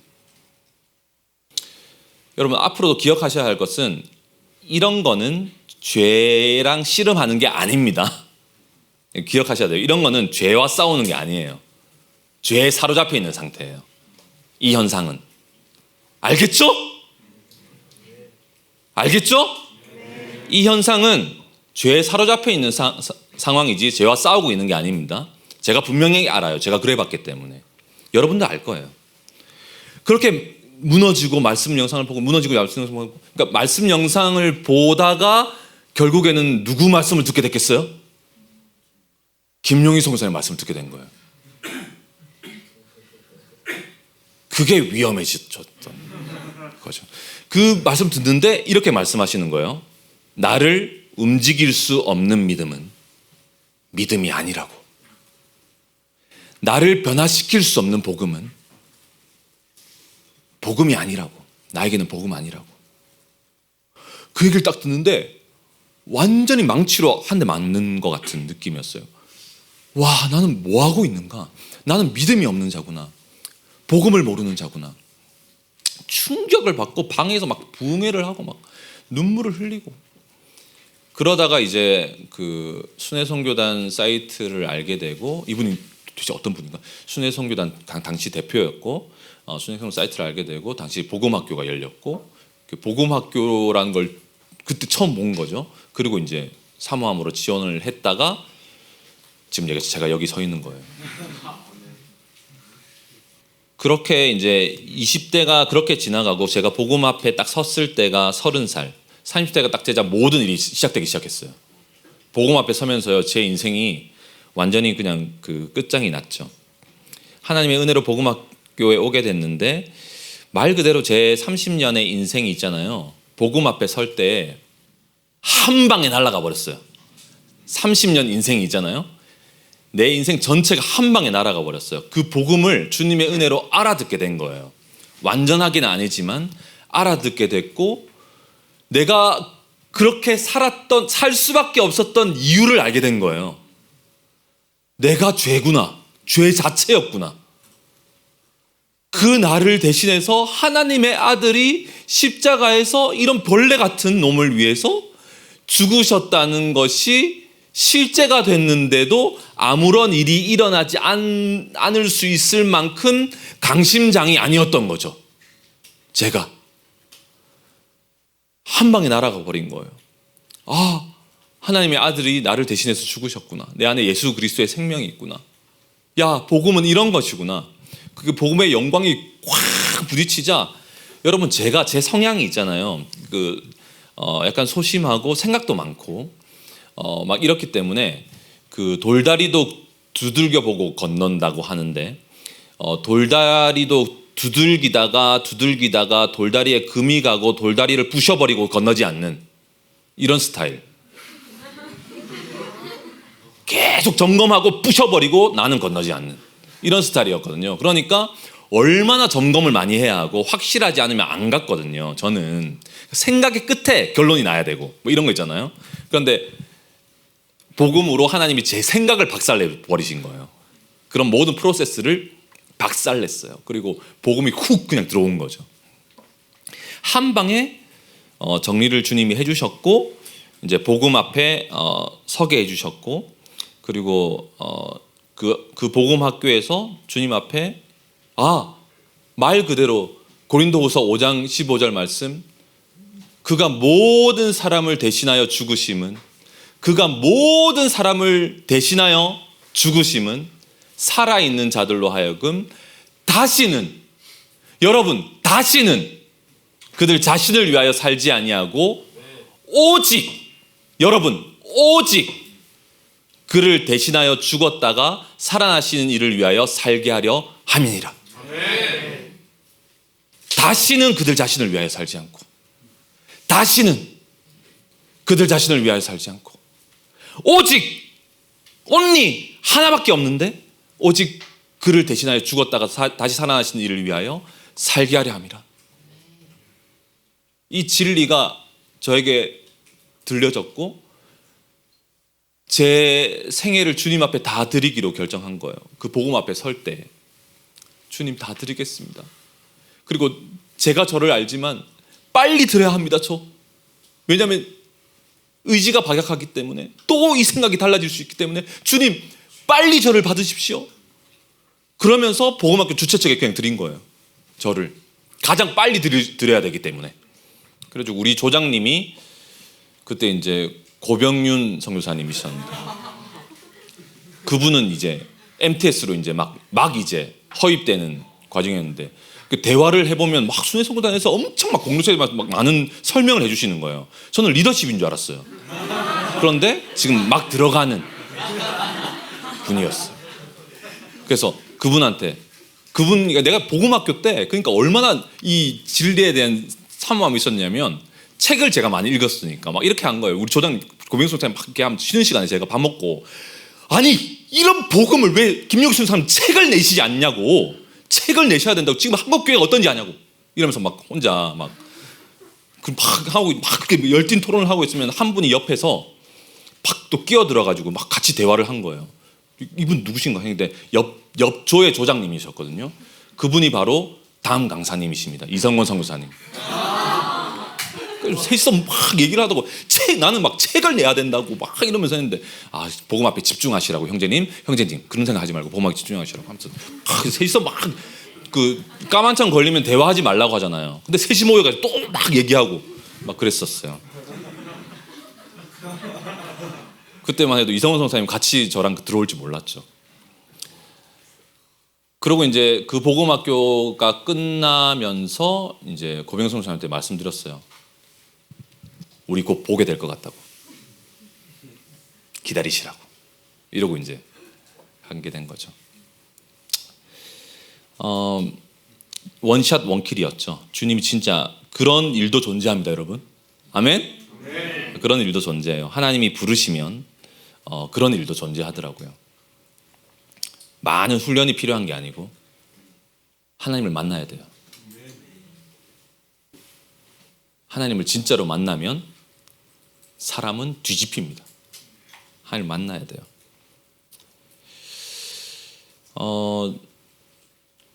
여러분 앞으로도 기억하셔야 할 것은 이런 거는 죄랑 씨름하는 게 아닙니다. 기억하셔야 돼요. 이런 거는 죄와 싸우는 게 아니에요. 죄에 사로잡혀 있는 상태예요. 이 현상은. 알겠죠? 알겠죠? 이 현상은 죄에 사로잡혀 있는 상황이지 죄와 싸우고 있는 게 아닙니다. 제가 분명히 알아요. 제가 그래 봤기 때문에. 여러분도 알 거예요. 그렇게 무너지고 말씀 영상을 보고 무너지고 말씀 영상을 보고, 그러니까 말씀 영상을 보다가 결국에는 누구 말씀을 듣게 됐겠어요? 김용희 선교사님 말씀을 듣게 된 거예요. 그게 위험해졌던 거죠. 그 말씀 듣는데 이렇게 말씀하시는 거예요. 나를 움직일 수 없는 믿음은 믿음이 아니라고. 나를 변화시킬 수 없는 복음은 복음이 아니라고. 나에게는 복음 아니라고. 그 얘기를 딱 듣는데 완전히 망치로 한 대 맞는 것 같은 느낌이었어요. 와, 나는 뭐 하고 있는가? 나는 믿음이 없는 자구나. 복음을 모르는 자구나. 충격을 받고 방에서 막 붕해를 하고 막 눈물을 흘리고. 그러다가 이제 그 순회선교단 사이트를 알게 되고, 이분이 도대체 어떤 분인가? 순회선교단 당시 대표였고, 순회선교 사이트를 알게 되고, 당시 복음학교가 열렸고, 그 복음학교라는 걸 그때 처음 본 거죠. 그리고 이제 사모함으로 지원을 했다가 지금 제가 여기 서 있는 거예요. 그렇게 이제 20대가 그렇게 지나가고 제가 복음 앞에 딱 섰을 때가 30살, 30대가 딱 되자 모든 일이 시작되기 시작했어요. 복음 앞에 서면서요, 제 인생이 완전히 그냥 그 끝장이 났죠. 하나님의 은혜로 복음 학교에 오게 됐는데 말 그대로 제 30년의 인생이 있잖아요. 복음 앞에 설 때 한 방에 날아가 버렸어요. 30년 인생이 있잖아요. 내 인생 전체가 한 방에 날아가 버렸어요. 그 복음을 주님의 은혜로 알아듣게 된 거예요. 완전하게는 아니지만 알아듣게 됐고, 내가 그렇게 살 수밖에 없었던 이유를 알게 된 거예요. 내가 죄구나. 죄 자체였구나. 그 나를 대신해서 하나님의 아들이 십자가에서 이런 벌레 같은 놈을 위해서 죽으셨다는 것이 실제가 됐는데도 아무런 일이 일어나지 않을 수 있을 만큼 강심장이 아니었던 거죠. 제가 한 방에 날아가 버린 거예요. 아, 하나님의 아들이 나를 대신해서 죽으셨구나. 내 안에 예수 그리스도의 생명이 있구나. 야, 복음은 이런 것이구나. 그 복음의 영광이 확 부딪히자, 여러분, 제가 제 성향이 있잖아요. 약간 소심하고 생각도 많고 막 이렇기 때문에 그 돌다리도 두들겨 보고 건넌다고 하는데, 돌다리도 두들기다가 돌다리에 금이 가고 돌다리를 부셔버리고 건너지 않는 이런 스타일. 계속 점검하고 부셔버리고 나는 건너지 않는 이런 스타일이었거든요. 그러니까 얼마나 점검을 많이 해야 하고 확실하지 않으면 안 갔거든요. 저는 생각의 끝에 결론이 나야 되고 뭐 이런 거 있잖아요. 그런데 복음으로 하나님이 제 생각을 박살내 버리신 거예요. 그런 모든 프로세스를 박살냈어요. 그리고 복음이 훅 그냥 들어온 거죠. 한 방에 정리를 주님이 해주셨고, 이제 복음 앞에 서게 해주셨고, 그리고 그 복음 학교에서 주님 앞에 말 그대로 고린도후서 5장 15절 말씀, 그가 모든 사람을 대신하여 죽으심은, 그가 모든 사람을 대신하여 죽으심은 살아있는 자들로 하여금 다시는, 여러분, 다시는 그들 자신을 위하여 살지 아니하고 오직, 여러분, 오직 그를 대신하여 죽었다가 살아나시는 이를 위하여 살게 하려 함이니라. 다시는 그들 자신을 위하여 살지 않고, 다시는 그들 자신을 위하여 살지 않고, 오직 only 하나밖에 없는데 오직 그를 대신하여 죽었다가 다시 살아나시는 이를 위하여 살게 하려 함이라. 이 진리가 저에게 들려졌고, 제 생애를 주님 앞에 다 드리기로 결정한 거예요. 그 복음 앞에 설 때 주님 다 드리겠습니다. 그리고 제가 저를 알지만 빨리 들어야 합니다. 왜냐하면 의지가 박약하기 때문에, 또 이 생각이 달라질 수 있기 때문에 주님 빨리 저를 받으십시오. 그러면서 복음학교 주최 측에 그냥 드린 거예요. 저를 가장 빨리 드려야 되기 때문에. 그래서 우리 조장님이 그때 이제 고병윤 선교사님이셨는데, 그분은 이제 MTS로 이제 막 이제 허입되는 과정이었는데, 그 대화를 해보면 막 순회선교단에서 엄청 막 공동체에 막 많은 설명을 해주시는 거예요. 저는 리더십인 줄 알았어요. 그런데 지금 막 들어가는 분이었어요. 그래서 그러니까 내가 복음학교 때 그러니까 얼마나 이 진리에 대한 사모함이 있었냐면, 책을 제가 많이 읽었으니까 막 이렇게 한 거예요. 우리 조장 고병순 막 이렇게 하면 쉬는 시간에 제가 밥 먹고, 아니 이런 복음을 왜 김용수 선생님 책을 내시지 않냐고, 책을 내셔야 된다고, 지금 한국교회가 어떤지 아냐고 이러면서 막 혼자 막 하고 막 그렇게 열띤 토론을 하고 있으면 한 분이 옆에서 팍 또 끼어들어가지고 막 같이 대화를 한 거예요. 이분 누구신가 했는데 옆조의 조장님이셨거든요. 그분이 바로 다음 강사님이십니다. 이성권 선교사님. 셋이서 막 얘기를 하다고, 나는 막 책을 내야 된다고 막 이러면서 했는데, 복음 앞에 집중하시라고, 형제님 그런 생각 하지 말고 복음 앞에 집중하시라고 하면서 셋이서 막 그 까만창 걸리면 대화하지 말라고 하잖아요. 근데 셋이 모여가지고 또 막 얘기하고 막 그랬었어요. 그때만 해도 이성원 선생님 같이 저랑 들어올 줄 몰랐죠. 그리고 이제 그 복음학교가 끝나면서 이제 고병성 선생님한테 말씀드렸어요. 우리 곧 보게 될 것 같다고, 기다리시라고 이러고 이제 하게 된 거죠. 원샷 원킬이었죠. 주님이 진짜 그런 일도 존재합니다, 여러분. 아멘? 네. 그런 일도 존재해요. 하나님이 부르시면 그런 일도 존재하더라고요. 많은 훈련이 필요한 게 아니고 하나님을 만나야 돼요. 하나님을 진짜로 만나면 사람은 뒤집힙니다. 하나님을 만나야 돼요.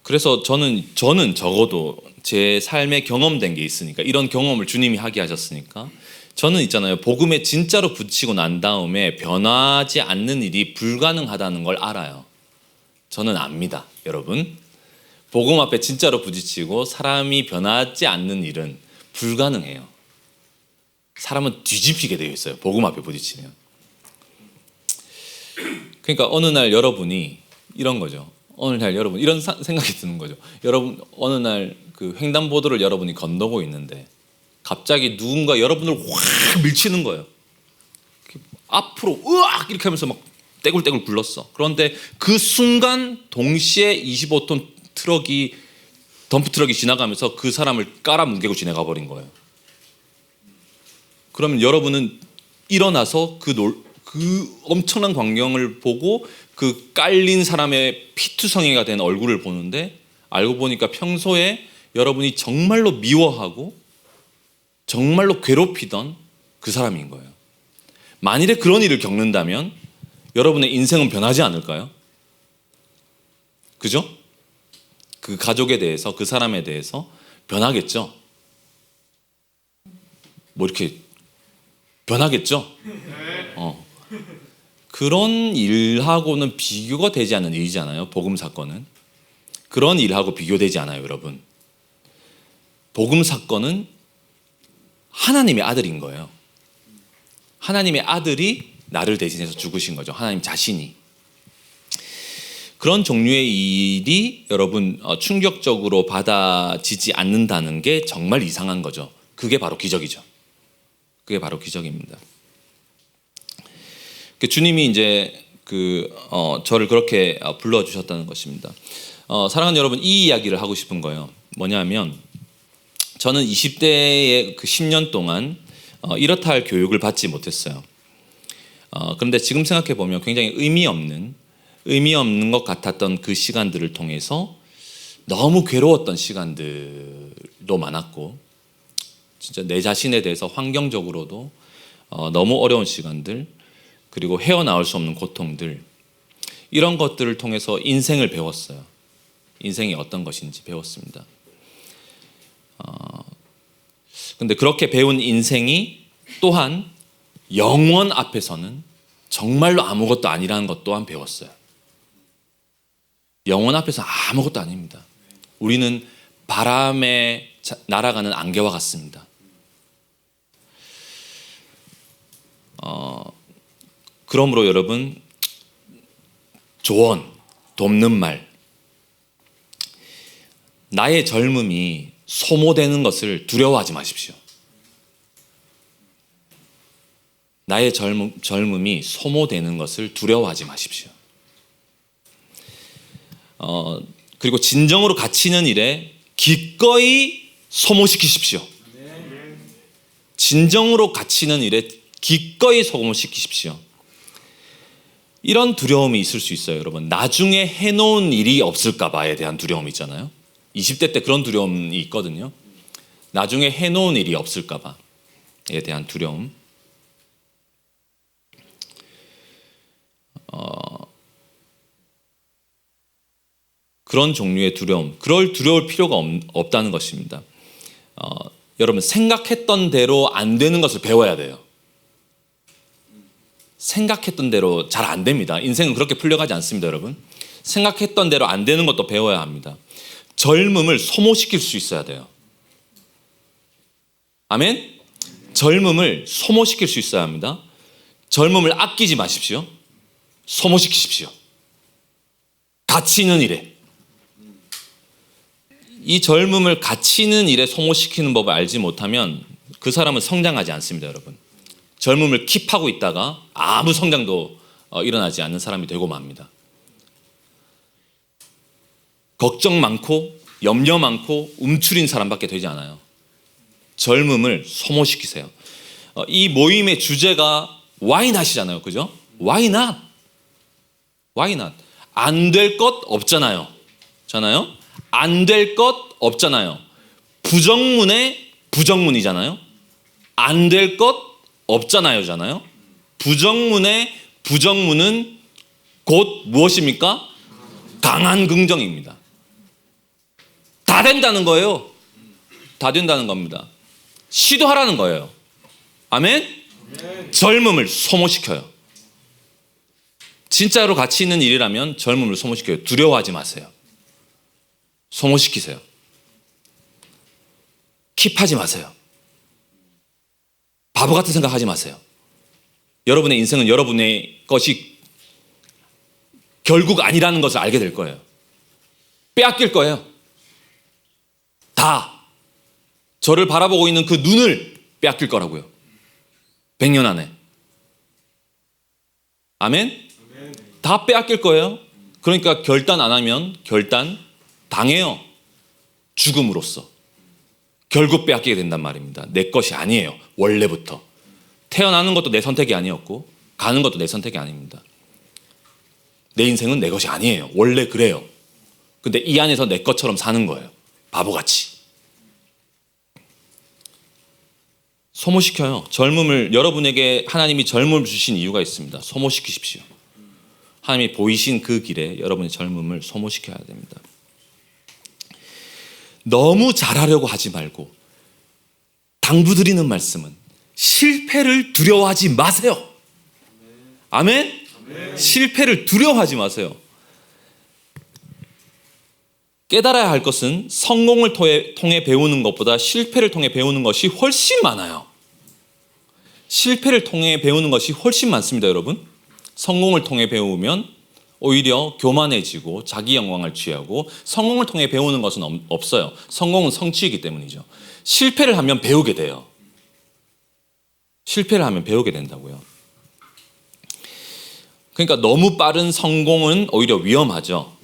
그래서 저는 적어도 제 삶에 경험된 게 있으니까, 이런 경험을 주님이 하게 하셨으니까, 저는 있잖아요, 복음에 진짜로 붙이고 난 다음에 변하지 않는 일이 불가능하다는 걸 알아요. 저는 압니다, 여러분. 복음 앞에 진짜로 부딪히고 사람이 변하지 않는 일은 불가능해요. 사람은 뒤집히게 되어 있어요, 복음 앞에 부딪히면. 그러니까 어느 날 여러분이 이런 거죠. 어느 날 여러분 이런 생각이 드는 거죠. 여러분 어느 날 그 횡단보도를 여러분이 건너고 있는데 갑자기 누군가 여러분을 확 밀치는 거예요. 앞으로 으악 이렇게 하면서 막 떼굴떼굴 굴렀어. 그런데 그 순간 동시에 25톤 덤프 트럭이 지나가면서 그 사람을 깔아뭉개고 지나가 버린 거예요. 그러면 여러분은 일어나서 그 엄청난 광경을 보고 그 깔린 사람의 피투성이가 된 얼굴을 보는데, 알고 보니까 평소에 여러분이 정말로 미워하고 정말로 괴롭히던 그 사람인 거예요. 만일에 그런 일을 겪는다면 여러분의 인생은 변하지 않을까요? 그죠? 그 가족에 대해서, 그 사람에 대해서 변하겠죠? 뭐 이렇게 변하겠죠? 그런 일하고는 비교가 되지 않는 일이잖아요. 복음 사건은. 그런 일하고 비교되지 않아요, 여러분. 복음 사건은 하나님의 아들인 거예요. 하나님의 아들이 나를 대신해서 죽으신 거죠. 하나님 자신이. 그런 종류의 일이 여러분 충격적으로 받아지지 않는다는 게 정말 이상한 거죠. 그게 바로 기적이죠. 그게 바로 기적입니다. 주님이 이제 저를 그렇게 불러주셨다는 것입니다. 사랑하는 여러분, 이 이야기를 하고 싶은 거예요. 뭐냐면, 저는 20대의 그 10년 동안 이렇다 할 교육을 받지 못했어요. 그런데 지금 생각해 보면 굉장히 의미 없는 것 같았던 그 시간들을 통해서 너무 괴로웠던 시간들도 많았고, 진짜 내 자신에 대해서 환경적으로도 너무 어려운 시간들, 그리고 헤어나올 수 없는 고통들, 이런 것들을 통해서 인생을 배웠어요. 인생이 어떤 것인지 배웠습니다. 근데 그렇게 배운 인생이 또한 영원 앞에서는 정말로 아무것도 아니라는 것 또한 배웠어요. 영원 앞에서 아무것도 아닙니다. 우리는 바람에 날아가는 안개와 같습니다. 그러므로 여러분, 조언, 돕는 말, 나의 젊음이 소모되는 것을 두려워하지 마십시오. 나의 젊음이 소모되는 것을 두려워하지 마십시오. 그리고 진정으로 가치 있는 일에 기꺼이 소모시키십시오. 진정으로 가치 있는 일에 기꺼이 소모시키십시오. 이런 두려움이 있을 수 있어요, 여러분. 나중에 해놓은 일이 없을까 봐에 대한 두려움이 있잖아요. 20대 때 그런 두려움이 있거든요. 나중에 해놓은 일이 없을까 봐에 대한 두려움. 그런 종류의 두려움, 두려울 필요가 없다는 것입니다. 여러분, 생각했던 대로 안 되는 것을 배워야 돼요. 생각했던 대로 잘 안 됩니다. 인생은 그렇게 풀려가지 않습니다, 여러분. 생각했던 대로 안 되는 것도 배워야 합니다. 젊음을 소모시킬 수 있어야 돼요. 아멘? 젊음을 소모시킬 수 있어야 합니다. 젊음을 아끼지 마십시오. 소모시키십시오. 가치 있는 일에. 이 젊음을 가치 있는 일에 소모시키는 법을 알지 못하면 그 사람은 성장하지 않습니다, 여러분. 젊음을 킵하고 있다가 아무 성장도 일어나지 않는 사람이 되고 맙니다. 걱정 많고 염려 많고 움츠린 사람밖에 되지 않아요. 젊음을 소모시키세요. 이 모임의 주제가 Why not이잖아요, 그죠? Why not? Why not? 안 될 것 없잖아요. 안 될 것 없잖아요. 부정문의 부정문이잖아요. 안 될 것 없잖아요잖아요. 부정문의 부정문은 곧 무엇입니까? 강한 긍정입니다. 다 된다는 거예요. 다 된다는 겁니다. 시도하라는 거예요. 아멘? 젊음을 소모시켜요. 진짜로 가치 있는 일이라면 젊음을 소모시켜요. 두려워하지 마세요. 소모시키세요. 킵하지 마세요. 바보 같은 생각하지 마세요. 여러분의 인생은 여러분의 것이 결국 아니라는 것을 알게 될 거예요. 빼앗길 거예요. 다 저를 바라보고 있는 그 눈을 빼앗길 거라고요. 100년 안에. 아멘? 다 빼앗길 거예요. 그러니까 결단 안 하면 결단 당해요. 죽음으로써. 결국 빼앗기게 된단 말입니다. 내 것이 아니에요. 원래부터. 태어나는 것도 내 선택이 아니었고 가는 것도 내 선택이 아닙니다. 내 인생은 내 것이 아니에요. 원래 그래요. 근데 이 안에서 내 것처럼 사는 거예요. 바보같이. 소모시켜요. 젊음을, 여러분에게 하나님이 젊음을 주신 이유가 있습니다. 소모시키십시오. 하나님이 보이신 그 길에 여러분의 젊음을 소모시켜야 됩니다. 너무 잘하려고 하지 말고 당부드리는 말씀은 실패를 두려워하지 마세요. 아멘? 실패를 두려워하지 마세요. 깨달아야 할 것은 성공을 통해 배우는 것보다 실패를 통해 배우는 것이 훨씬 많아요. 실패를 통해 배우는 것이 훨씬 많습니다, 여러분. 성공을 통해 배우면 오히려 교만해지고 자기 영광을 취하고, 성공을 통해 배우는 것은 없어요. 성공은 성취이기 때문이죠. 실패를 하면 배우게 돼요. 실패를 하면 배우게 된다고요. 그러니까 너무 빠른 성공은 오히려 위험하죠.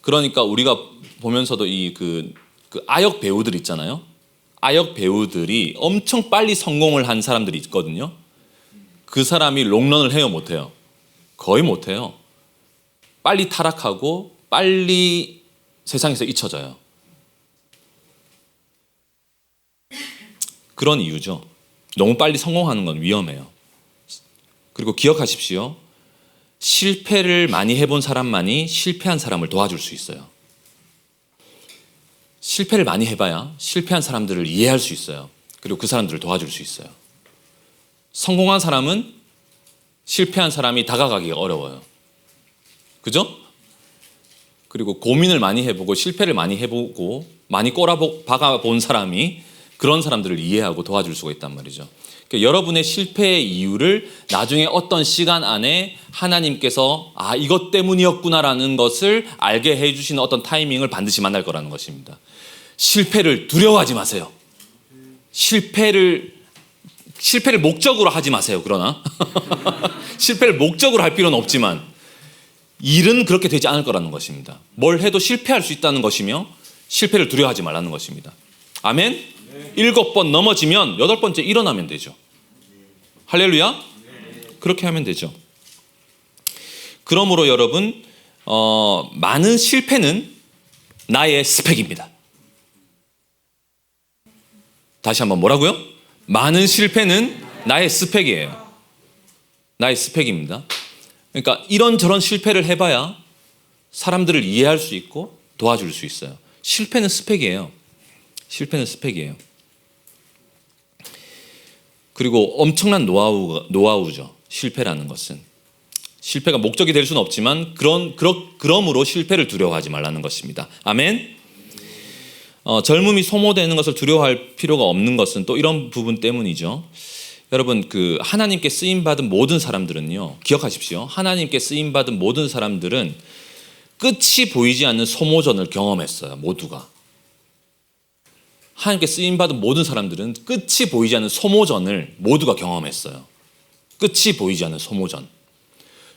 그러니까 우리가 보면서도 그 아역 배우들 있잖아요. 아역 배우들이 엄청 빨리 성공을 한 사람들이 있거든요. 그 사람이 롱런을 해요, 못해요? 거의 못해요. 빨리 타락하고 빨리 세상에서 잊혀져요. 그런 이유죠. 너무 빨리 성공하는 건 위험해요. 그리고 기억하십시오. 실패를 많이 해본 사람만이 실패한 사람을 도와줄 수 있어요. 실패를 많이 해봐야 실패한 사람들을 이해할 수 있어요. 그리고 그 사람들을 도와줄 수 있어요. 성공한 사람은 실패한 사람이 다가가기가 어려워요. 그죠? 그리고 고민을 많이 해보고 실패를 많이 해보고 많이 박아본 사람이 그런 사람들을 이해하고 도와줄 수가 있단 말이죠. 그러니까 여러분의 실패의 이유를 나중에 어떤 시간 안에 하나님께서 이것 때문이었구나라는 것을 알게 해주시는 어떤 타이밍을 반드시 만날 거라는 것입니다. 실패를 두려워하지 마세요. 실패를 목적으로 하지 마세요. 그러나 실패를 목적으로 할 필요는 없지만 일은 그렇게 되지 않을 거라는 것입니다. 뭘 해도 실패할 수 있다는 것이며 실패를 두려워하지 말라는 것입니다. 아멘? 7번 넘어지면 8번째 일어나면 되죠. 할렐루야? 그렇게 하면 되죠. 그러므로 여러분, 많은 실패는 나의 스펙입니다. 다시 한번 뭐라고요? 많은 실패는 나의 스펙이에요. 나의 스펙입니다. 그러니까 이런저런 실패를 해봐야 사람들을 이해할 수 있고 도와줄 수 있어요. 실패는 스펙이에요. 실패는 스펙이에요. 그리고 엄청난 노하우죠. 실패라는 것은. 실패가 목적이 될 수는 없지만 그러므로 실패를 두려워하지 말라는 것입니다. 아멘? 젊음이 소모되는 것을 두려워할 필요가 없는 것은 또 이런 부분 때문이죠. 여러분, 하나님께 쓰임받은 모든 사람들은요, 기억하십시오. 하나님께 쓰임받은 모든 사람들은 끝이 보이지 않는 소모전을 경험했어요. 모두가. 하나님께 쓰임받은 모든 사람들은 끝이 보이지 않는 소모전을 모두가 경험했어요. 끝이 보이지 않는 소모전.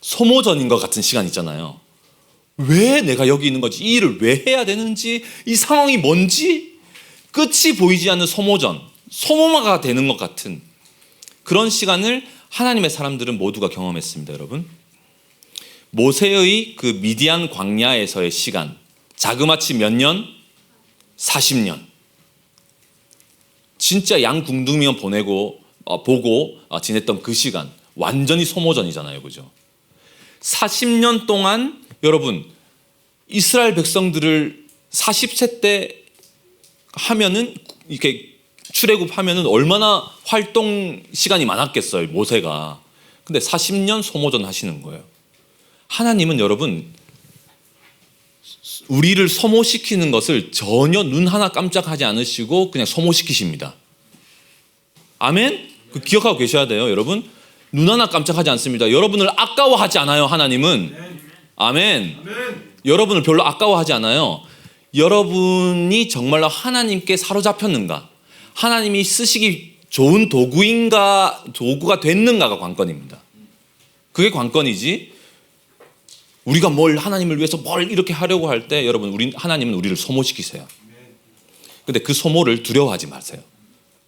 소모전인 것 같은 시간 있잖아요. 왜 내가 여기 있는 거지? 이 일을 왜 해야 되는지? 이 상황이 뭔지? 끝이 보이지 않는 소모전, 소모마가 되는 것 같은 그런 시간을 하나님의 사람들은 모두가 경험했습니다. 여러분, 모세의 그 미디안 광야에서의 시간, 자그마치 몇 년? 40년. 진짜 양궁둥이만 보고 지냈던 그 시간, 완전히 소모전이잖아요. 그죠? 40년 동안 여러분, 이스라엘 백성들을 40세 때 하면은, 이렇게 출애굽하면은 얼마나 활동 시간이 많았겠어요, 모세가. 근데 40년 소모전 하시는 거예요. 하나님은 여러분, 우리를 소모시키는 것을 전혀 눈 하나 깜짝하지 않으시고 그냥 소모시키십니다. 아멘? 기억하고 계셔야 돼요. 여러분, 눈 하나 깜짝하지 않습니다. 여러분을 아까워하지 않아요. 하나님은. 아멘. 여러분을 별로 아까워하지 않아요. 여러분이 정말로 하나님께 사로잡혔는가, 하나님이 쓰시기 좋은 도구가 됐는가가 관건입니다. 그게 관건이지, 우리가 하나님을 위해서 뭘 이렇게 하려고 할 때 여러분, 하나님은 우리를 소모시키세요. 근데 그 소모를 두려워하지 마세요.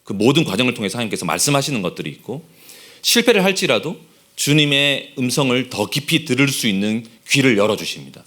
그 모든 과정을 통해서 하나님께서 말씀하시는 것들이 있고, 실패를 할지라도 주님의 음성을 더 깊이 들을 수 있는 귀를 열어주십니다.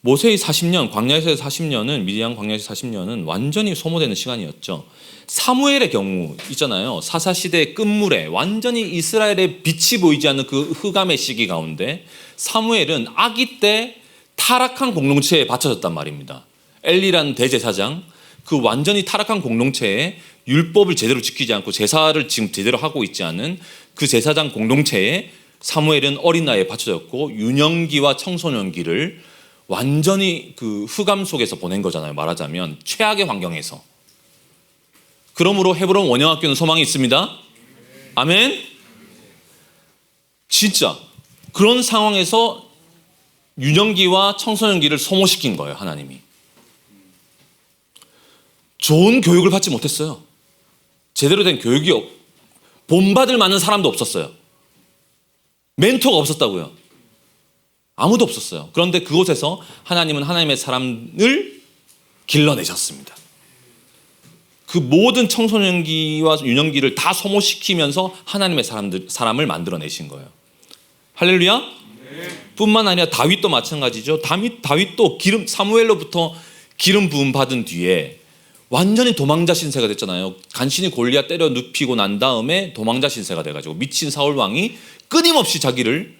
모세의 40년, 광야에서의 40년은, 미디안 광야에서 40년은 완전히 소모되는 시간이었죠. 사무엘의 경우 있잖아요. 사사시대의 끝물에 완전히 이스라엘의 빛이 보이지 않는 그 흑암의 시기 가운데 사무엘은 아기 때 타락한 공동체에 바쳐졌단 말입니다. 엘리라는 대제사장, 그 완전히 타락한 공동체에 율법을 제대로 지키지 않고 제사를 지금 제대로 하고 있지 않은 그 제사장 공동체에 사무엘은 어린 나이에 바쳐졌고, 유년기와 청소년기를 완전히 그 흑암 속에서 보낸 거잖아요. 말하자면 최악의 환경에서. 그러므로 헤브론 원영학교는 소망이 있습니다. 아멘. 진짜 그런 상황에서 유년기와 청소년기를 소모시킨 거예요. 하나님이. 좋은 교육을 받지 못했어요. 제대로 된 교육이 본받을 만한 사람도 없었어요. 멘토가 없었다고요. 아무도 없었어요. 그런데 그곳에서 하나님은 하나님의 사람을 길러내셨습니다. 그 모든 청소년기와 유년기를 다 소모시키면서 하나님의 사람을 만들어내신 거예요. 할렐루야? 네. 뿐만 아니라 다윗도 마찬가지죠. 다윗도 사무엘로부터 기름 부음 받은 뒤에 완전히 도망자 신세가 됐잖아요. 간신히 골리앗 때려 눕히고 난 다음에 도망자 신세가 돼가지고 미친 사울 왕이 끊임없이 자기를,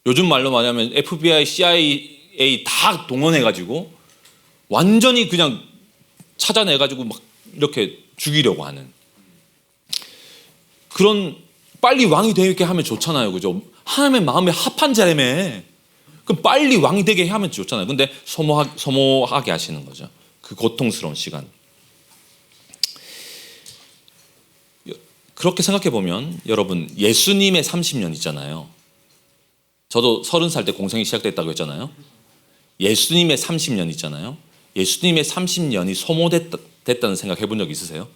요즘 말로 말하면 FBI, CIA 다 동원해가지고 완전히 그냥 찾아내가지고 막 이렇게 죽이려고 하는 그런, 빨리 왕이 되게 하면 좋잖아요. 그죠? 하나님의 마음에 합한 자라며. 그럼 빨리 왕이 되게 하면 좋잖아요. 근데 소모하게 하시는 거죠. 그 고통스러운 시간. 그렇게 생각해 보면 여러분, 예수님의 30년 있잖아요. 저도 30살 때 공생이 시작됐다고 했잖아요. 예수님의 30년 있잖아요. 예수님의 30년이 소모됐다는 생각 해본 적 있으세요?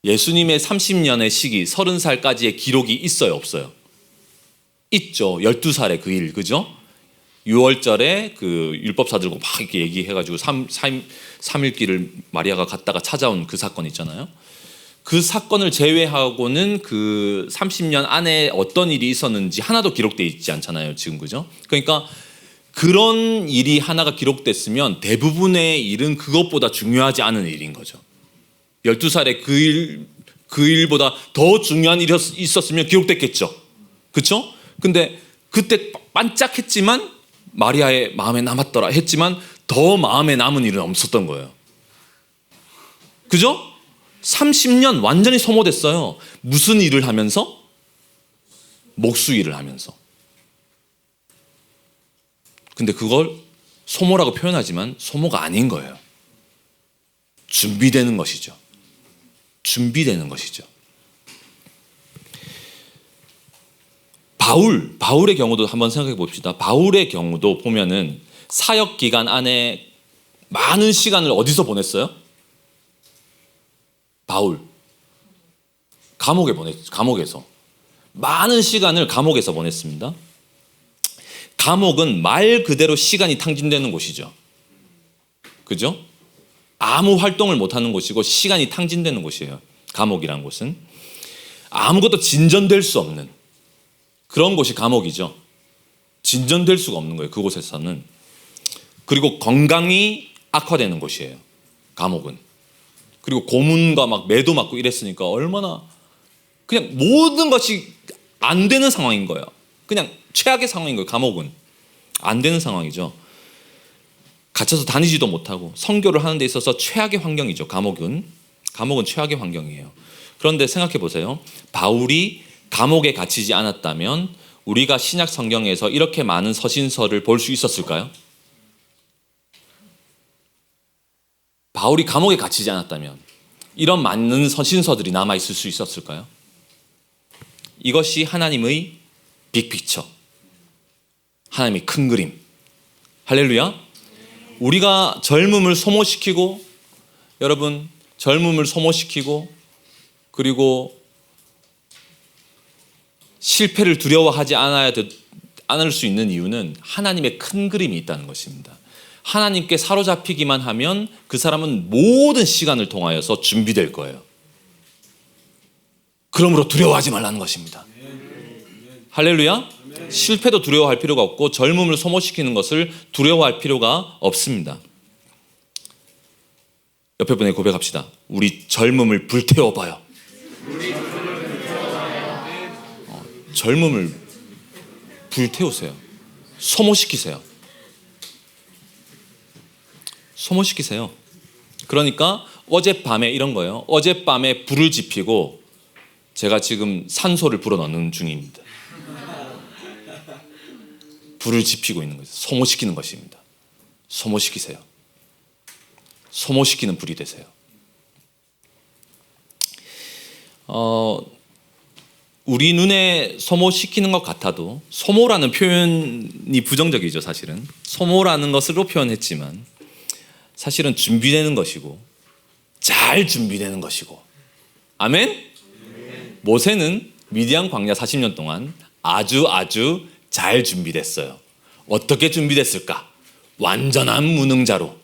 예수님의 30년의 시기, 30살까지의 기록이 있어요, 없어요? 있죠. 12살의 그 일, 그죠? 6월절에 그 율법사 들고 막 이렇게 얘기해가지고 3일길을 마리아가 갔다가 찾아온 그 사건 있잖아요. 그 사건을 제외하고는 그 30년 안에 어떤 일이 있었는지 하나도 기록되어 있지 않잖아요, 지금, 그죠? 그러니까 그런 일이 하나가 기록됐으면 대부분의 일은 그것보다 중요하지 않은 일인 거죠. 12살에 그 일보다 더 중요한 일이 있었으면 기록됐겠죠. 그렇죠? 근데 그때 반짝했지만 마리아의 마음에 남았더라 했지만 더 마음에 남은 일은 없었던 거예요. 그죠? 30년 완전히 소모됐어요. 무슨 일을 하면서? 목수 일을 하면서. 근데 그걸 소모라고 표현하지만 소모가 아닌 거예요. 준비되는 것이죠. 준비되는 것이죠. 바울의 경우도 한번 생각해 봅시다. 바울의 경우도 보면은 사역 기간 안에 많은 시간을 어디서 보냈어요? 바울. 감옥에서. 많은 시간을 감옥에서 보냈습니다. 감옥은 말 그대로 시간이 탕진되는 곳이죠. 그죠? 아무 활동을 못하는 곳이고 시간이 탕진되는 곳이에요. 감옥이란 곳은. 아무것도 진전될 수 없는 그런 곳이 감옥이죠. 진전될 수가 없는 거예요. 그곳에서는. 그리고 건강이 악화되는 곳이에요. 감옥은. 그리고 고문과 막 매도 맞고 이랬으니까 얼마나 그냥 모든 것이 안 되는 상황인 거예요. 그냥 최악의 상황인 거예요. 감옥은. 안 되는 상황이죠. 갇혀서 다니지도 못하고 선교를 하는 데 있어서 최악의 환경이죠. 감옥은 최악의 환경이에요. 그런데 생각해 보세요. 바울이 감옥에 갇히지 않았다면 우리가 신약 성경에서 이렇게 많은 서신서를 볼 수 있었을까요? 바울이 감옥에 갇히지 않았다면 이런 많은 서신서들이 남아있을 수 있었을까요? 이것이 하나님의 빅픽처, 하나님의 큰 그림. 할렐루야. 우리가 젊음을 소모시키고, 여러분, 젊음을 소모시키고, 그리고 실패를 두려워하지 않을 수 있는 이유는 하나님의 큰 그림이 있다는 것입니다. 하나님께 사로잡히기만 하면 그 사람은 모든 시간을 통하여서 준비될 거예요. 그러므로 두려워하지 말라는 것입니다. 할렐루야. 실패도 두려워할 필요가 없고 젊음을 소모시키는 것을 두려워할 필요가 없습니다. 옆에 분에게 고백합시다. 우리 젊음을 불태워봐요. 젊음을 불태우세요. 소모시키세요. 소모시키세요. 그러니까 어젯밤에 이런 거예요. 어젯밤에 불을 지피고 제가 지금 산소를 불어넣는 중입니다. 불을 지피고 있는 거죠. 소모시키는 것입니다. 소모시키세요. 소모시키는 불이 되세요. 우리 눈에 소모시키는 것 같아도 소모라는 표현이 부정적이죠. 사실은 소모라는 것으로 표현했지만 사실은 준비되는 것이고 잘 준비되는 것이고. 아멘? 모세는 미디안 광야 40년 동안 아주 잘 준비됐어요. 어떻게 준비됐을까? 완전한 무능자로,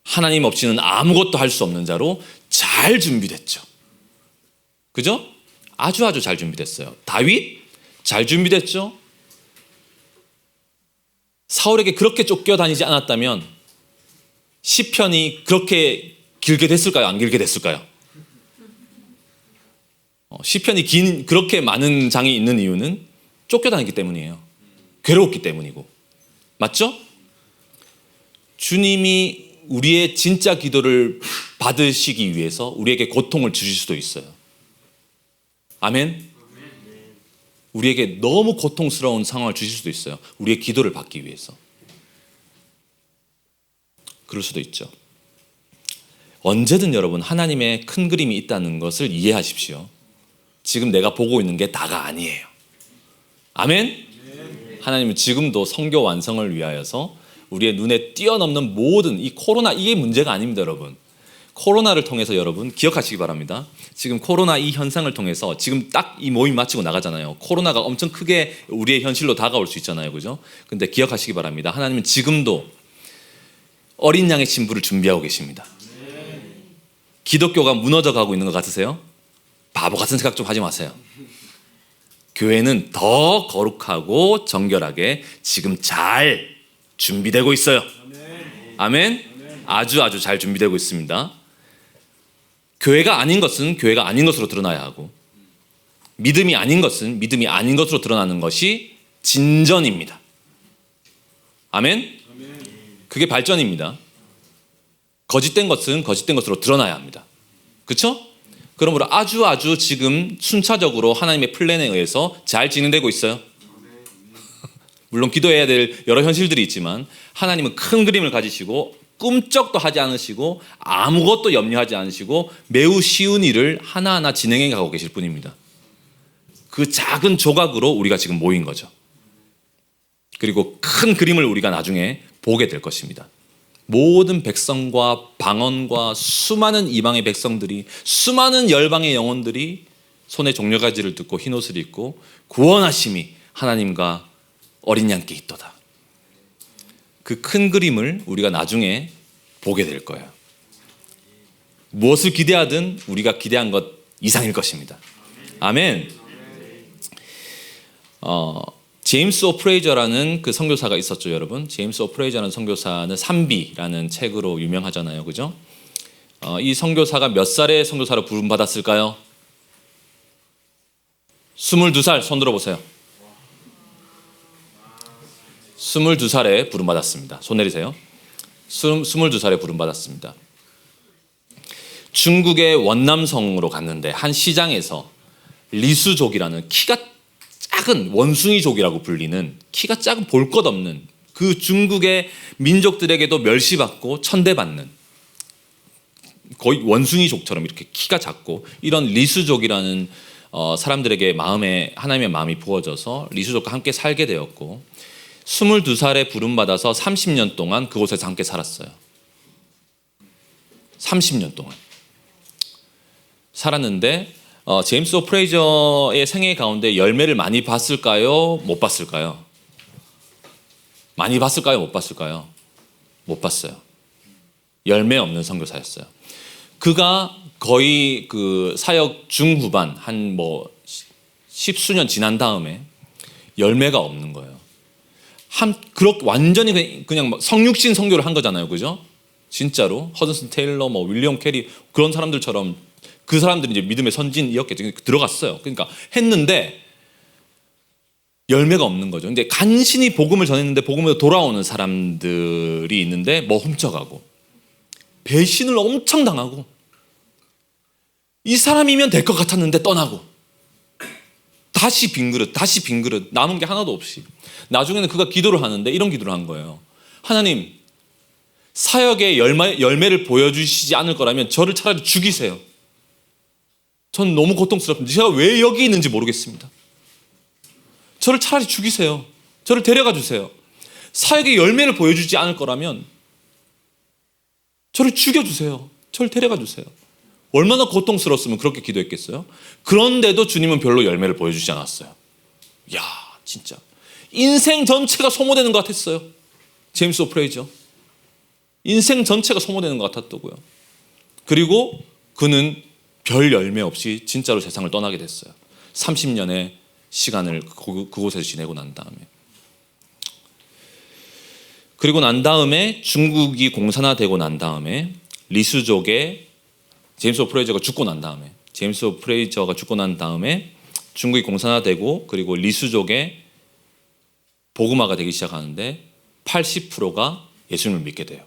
하나님 없이는 아무것도 할 수 없는 자로 잘 준비됐죠. 그죠? 아주 잘 준비됐어요. 다윗 잘 준비됐죠. 사울에게 그렇게 쫓겨다니지 않았다면 시편이 그렇게 길게 됐을까요? 안 길게 됐을까요? 시편이 그렇게 많은 장이 있는 이유는 쫓겨다녔기 때문이에요. 괴로웠기 때문이고. 맞죠? 주님이 우리의 진짜 기도를 받으시기 위해서 우리에게 고통을 주실 수도 있어요. 아멘? 우리에게 너무 고통스러운 상황을 주실 수도 있어요. 우리의 기도를 받기 위해서. 그럴 수도 있죠. 언제든 여러분 하나님의 큰 그림이 있다는 것을 이해하십시오. 지금 내가 보고 있는 게 다가 아니에요. 아멘? 하나님은 지금도 성교 완성을 위하여서 우리의 눈에 뛰어넘는 모든 이 코로나, 이게 문제가 아닙니다, 여러분. 코로나를 통해서 여러분 기억하시기 바랍니다. 지금 코로나 이 현상을 통해서 지금 딱 이 모임 마치고 나가잖아요. 코로나가 엄청 크게 우리의 현실로 다가올 수 있잖아요, 그죠? 근데 기억하시기 바랍니다. 하나님은 지금도 어린 양의 신부를 준비하고 계십니다. 기독교가 무너져 가고 있는 것 같으세요? 바보 같은 생각 좀 하지 마세요. 교회는 더 거룩하고 정결하게 지금 잘 준비되고 있어요. 아멘? 아주 잘 준비되고 있습니다. 교회가 아닌 것은 교회가 아닌 것으로 드러나야 하고, 믿음이 아닌 것은 믿음이 아닌 것으로 드러나는 것이 진전입니다. 아멘? 그게 발전입니다. 거짓된 것은 거짓된 것으로 드러나야 합니다. 그렇죠? 그러므로 아주 지금 순차적으로 하나님의 플랜에 의해서 잘 진행되고 있어요. 물론 기도해야 될 여러 현실들이 있지만 하나님은 큰 그림을 가지시고 꿈쩍도 하지 않으시고 아무것도 염려하지 않으시고 매우 쉬운 일을 하나하나 진행해 가고 계실 뿐입니다. 그 작은 조각으로 우리가 지금 모인 거죠. 그리고 큰 그림을 우리가 나중에 보게 될 것입니다. 모든 백성과 방언과 수많은 이방의 백성들이, 수많은 열방의 영혼들이 손에 종려가지를 듣고 흰옷을 입고 구원하심이 하나님과 어린 양께 있도다. 그 큰 그림을 우리가 나중에 보게 될 거예요. 무엇을 기대하든 우리가 기대한 것 이상일 것입니다. 아멘. 제임스 오프레이저라는 그 선교사가 있었죠, 여러분. 제임스 오프레이저라는 선교사는 산비라는 책으로 유명하잖아요, 그죠? 이 선교사가 몇 살에 선교사로 부름 받았을까요? 22살. 손 들어보세요. 22살에 부름 받았습니다. 손 내리세요. 22살에 부름 받았습니다. 중국의 원남성으로 갔는데 한 시장에서 리수족이라는 키가 작은 원숭이족이라고 불리는 키가 작은 볼 것 없는 그 중국의 민족들에게도 멸시받고 천대받는 거의 원숭이족처럼 이렇게 키가 작고 이런 리수족이라는 사람들에게 마음에 하나님의 마음이 부어져서 리수족과 함께 살게 되었고 22살에 부름받아서 30년 동안 그곳에서 함께 살았어요. 30년 동안 살았는데 제임스 오프레이저의 생애 가운데 열매를 많이 봤을까요? 못 봤을까요? 많이 봤을까요? 못 봤을까요? 못 봤어요. 열매 없는 선교사였어요. 그가 거의 그 사역 중후반 한 뭐 10수년 지난 다음에 열매가 없는 거예요. 그렇게 완전히 그냥 성육신 선교를 한 거잖아요, 그죠? 진짜로 허드슨 테일러, 뭐 윌리엄 캐리 그런 사람들처럼 그 사람들이 이제 믿음의 선진이었겠죠. 들어갔어요. 그러니까 했는데 열매가 없는 거죠. 근데 간신히 복음을 전했는데 복음으로 돌아오는 사람들이 있는데 뭐 훔쳐가고 배신을 엄청 당하고 이 사람이면 될 것 같았는데 떠나고 다시 빈 그릇 남은 게 하나도 없이 나중에는 그가 기도를 하는데 이런 기도를 한 거예요. 하나님, 사역의 열매를 보여주시지 않을 거라면 저를 차라리 죽이세요. 전 너무 고통스럽습니다. 제가 왜 여기 있는지 모르겠습니다. 저를 차라리 죽이세요. 저를 데려가 주세요. 사역의 열매를 보여주지 않을 거라면 저를 죽여주세요. 저를 데려가 주세요. 얼마나 고통스러웠으면 그렇게 기도했겠어요? 그런데도 주님은 별로 열매를 보여주지 않았어요. 이야, 진짜 인생 전체가 소모되는 것 같았어요. 제임스 오프레이저 인생 전체가 소모되는 것 같았다고요. 그리고 그는 별 열매 없이 진짜로 세상을 떠나게 됐어요. 30년의 시간을 그곳에서 지내고 난 다음에. 그리고 난 다음에 중국이 공산화되고 난 다음에 리수족의 제임스 오프레이저가 죽고 난 다음에 중국이 공산화되고 그리고 리수족의 복음화가 되기 시작하는데 80%가 예수님을 믿게 돼요.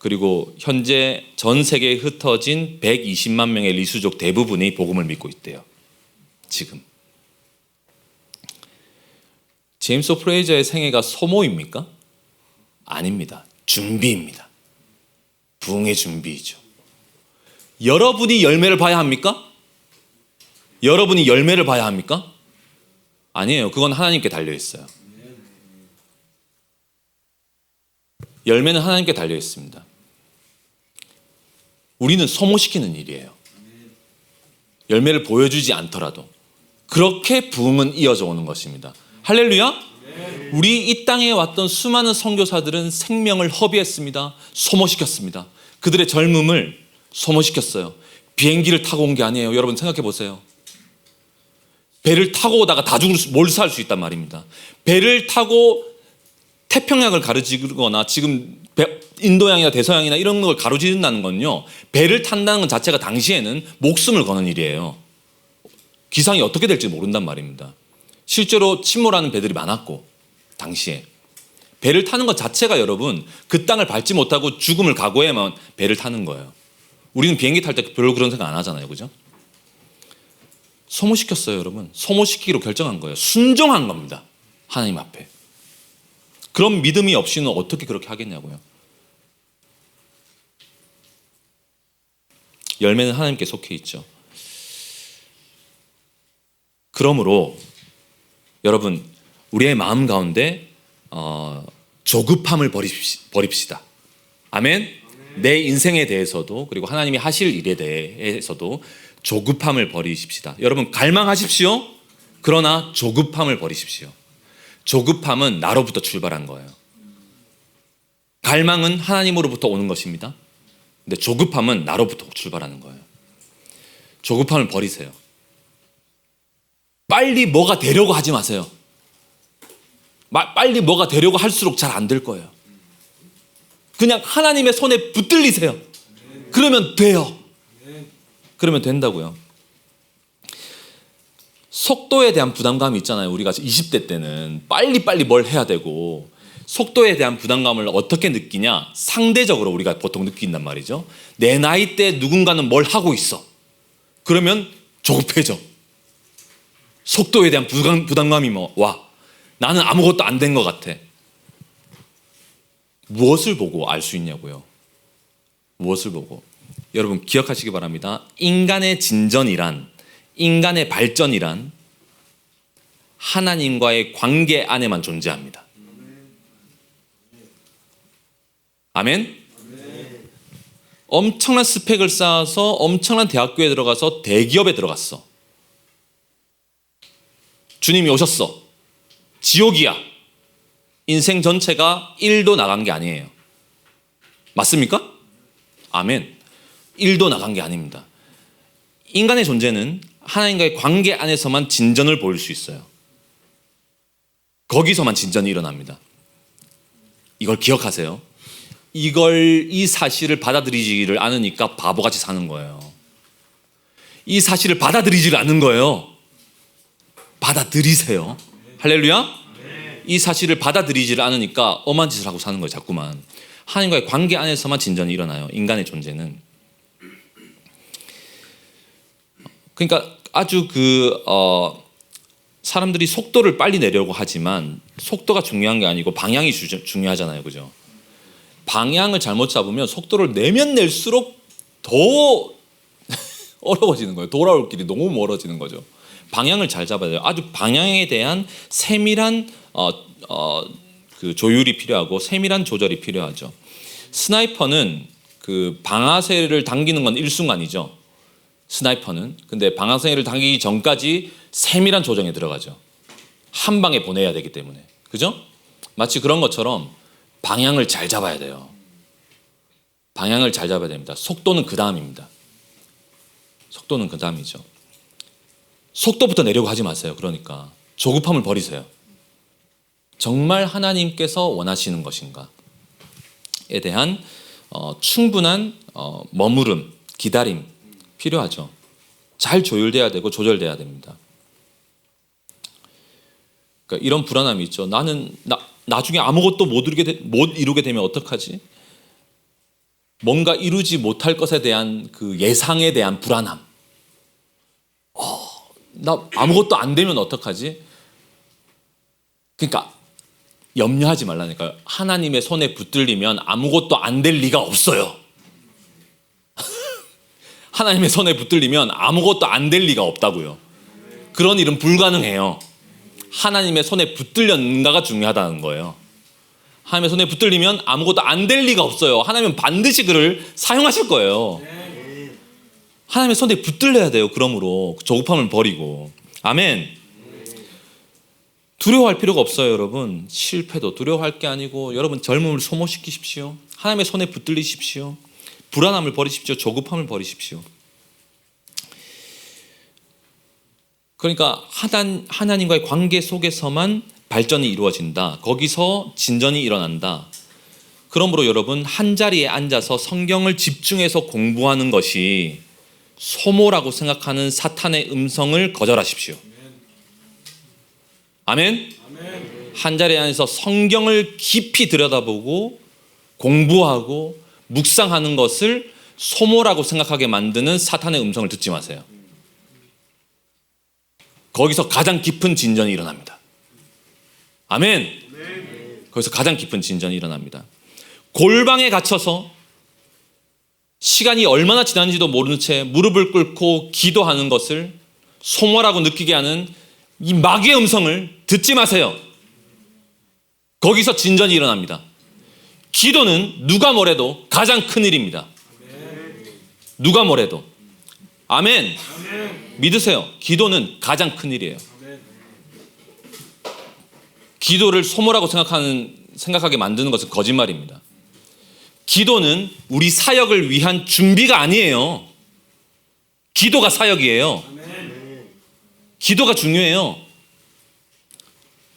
그리고 현재 전 세계에 흩어진 120만 명의 리수족 대부분이 복음을 믿고 있대요. 지금. 제임스 프레이저의 생애가 소모입니까? 아닙니다. 준비입니다. 부흥의 준비이죠. 여러분이 열매를 봐야 합니까? 여러분이 열매를 봐야 합니까? 아니에요. 그건 하나님께 달려 있어요. 열매는 하나님께 달려 있습니다. 우리는 소모시키는 일이에요. 열매를 보여주지 않더라도 그렇게 부흥은 이어져 오는 것입니다. 할렐루야! 우리 이 땅에 왔던 수많은 선교사들은 생명을 허비했습니다. 소모시켰습니다. 그들의 젊음을 소모시켰어요. 비행기를 타고 온 게 아니에요. 여러분 생각해 보세요. 배를 타고 오다가 다 몰수할 수 있단 말입니다. 배를 타고 태평양을 가로지르거나 지금 인도양이나 대서양이나 이런 걸 가로지른다는 건요, 배를 탄다는 것 자체가 당시에는 목숨을 거는 일이에요. 기상이 어떻게 될지 모른단 말입니다. 실제로 침몰하는 배들이 많았고, 당시에 배를 타는 것 자체가 여러분 그 땅을 밟지 못하고 죽음을 각오해야만 배를 타는 거예요. 우리는 비행기 탈 때 별로 그런 생각 안 하잖아요. 그죠? 소모시켰어요. 여러분 소모시키기로 결정한 거예요. 순종한 겁니다. 하나님 앞에. 그런 믿음이 없이는 어떻게 그렇게 하겠냐고요. 열매는 하나님께 속해 있죠. 그러므로 여러분 우리의 마음 가운데 조급함을 버립시다. 아멘? 내 인생에 대해서도 그리고 하나님이 하실 일에 대해서도 조급함을 버리십시다. 여러분 갈망하십시오. 그러나 조급함을 버리십시오. 조급함은 나로부터 출발한 거예요. 갈망은 하나님으로부터 오는 것입니다. 근데 조급함은 나로부터 출발하는 거예요. 조급함을 버리세요. 빨리 뭐가 되려고 하지 마세요. 빨리 뭐가 되려고 할수록 잘 안 될 거예요. 그냥 하나님의 손에 붙들리세요. 그러면 돼요. 그러면 된다고요. 속도에 대한 부담감이 있잖아요. 우리가 20대 때는 빨리 뭘 해야 되고, 속도에 대한 부담감을 어떻게 느끼냐? 상대적으로 우리가 보통 느낀단 말이죠. 내 나이 때 누군가는 뭘 하고 있어. 그러면 조급해져. 속도에 대한 부담감이 와. 나는 아무것도 안 된 것 같아. 무엇을 보고 알 수 있냐고요? 무엇을 보고? 여러분 기억하시기 바랍니다. 인간의 진전이란, 인간의 발전이란 하나님과의 관계 안에만 존재합니다. 아멘? 엄청난 스펙을 쌓아서 엄청난 대학교에 들어가서 대기업에 들어갔어. 주님이 오셨어. 지옥이야. 인생 전체가 1도 나간 게 아니에요. 맞습니까? 아멘. 1도 나간 게 아닙니다. 인간의 존재는 하나님과의 관계 안에서만 진전을 보일 수 있어요. 거기서만 진전이 일어납니다. 이걸 기억하세요. 이 사실을 받아들이지를 않으니까 바보같이 사는 거예요. 이 사실을 받아들이지를 않는 거예요. 받아들이세요. 할렐루야. 이 사실을 받아들이지를 않으니까 엄한 짓을 하고 사는 거예요. 자꾸만. 하나님과의 관계 안에서만 진전이 일어나요. 인간의 존재는. 그러니까 아주 사람들이 속도를 빨리 내려고 하지만 속도가 중요한 게 아니고 방향이 중요하잖아요. 그죠? 방향을 잘못 잡으면 속도를 내면 낼수록 더 어려워지는 거예요. 돌아올 길이 너무 멀어지는 거죠. 방향을 잘 잡아야 돼요. 아주 방향에 대한 세밀한 그 조율이 필요하고 세밀한 조절이 필요하죠. 스나이퍼는 그 방아쇠를 당기는 건 일순간이죠. 스나이퍼는. 근데 방아쇠를 당기기 전까지 세밀한 조정에 들어가죠. 한 방에 보내야 되기 때문에. 그죠? 마치 그런 것처럼 방향을 잘 잡아야 돼요. 방향을 잘 잡아야 됩니다. 속도는 그 다음입니다. 속도는 그 다음이죠. 속도부터 내려고 하지 마세요. 그러니까 조급함을 버리세요. 정말 하나님께서 원하시는 것인가에 대한 충분한 머무름, 기다림 필요하죠. 잘 조율돼야 되고 조절돼야 됩니다. 그러니까 이런 불안함이 있죠. 나는 나중에 아무것도 못 이루게 되면 어떡하지? 뭔가 이루지 못할 것에 대한 그 예상에 대한 불안함. 나 아무것도 안 되면 어떡하지? 그러니까 염려하지 말라니까요. 하나님의 손에 붙들리면 아무것도 안 될 리가 없어요. 하나님의 손에 붙들리면 아무것도 안 될 리가 없다고요. 그런 일은 불가능해요. 하나님의 손에 붙들렸는가가 중요하다는 거예요. 하나님의 손에 붙들리면 아무것도 안 될 리가 없어요. 하나님은 반드시 그를 사용하실 거예요. 하나님의 손에 붙들려야 돼요. 그러므로 조급함을 버리고. 아멘. 두려워할 필요가 없어요. 여러분, 실패도 두려워할 게 아니고 여러분 젊음을 소모시키십시오. 하나님의 손에 붙들리십시오. 불안함을 버리십시오. 조급함을 버리십시오. 그러니까 하나님과의 관계 속에서만 발전이 이루어진다. 거기서 진전이 일어난다. 그러므로 여러분, 한자리에 앉아서 성경을 집중해서 공부하는 것이 소모라고 생각하는 사탄의 음성을 거절하십시오. 아멘? 한자리에 앉아서 성경을 깊이 들여다보고 공부하고 묵상하는 것을 소모라고 생각하게 만드는 사탄의 음성을 듣지 마세요. 거기서 가장 깊은 진전이 일어납니다. 아멘. 거기서 가장 깊은 진전이 일어납니다. 골방에 갇혀서 시간이 얼마나 지났는지도 모르는 채 무릎을 꿇고 기도하는 것을 소모라고 느끼게 하는 이 마귀의 음성을 듣지 마세요. 거기서 진전이 일어납니다. 기도는 누가 뭐래도 가장 큰 일입니다. 누가 뭐래도. 아멘. 믿으세요. 기도는 가장 큰 일이에요. 기도를 소모라고 생각하게 만드는 것은 거짓말입니다. 기도는 우리 사역을 위한 준비가 아니에요. 기도가 사역이에요. 기도가 중요해요.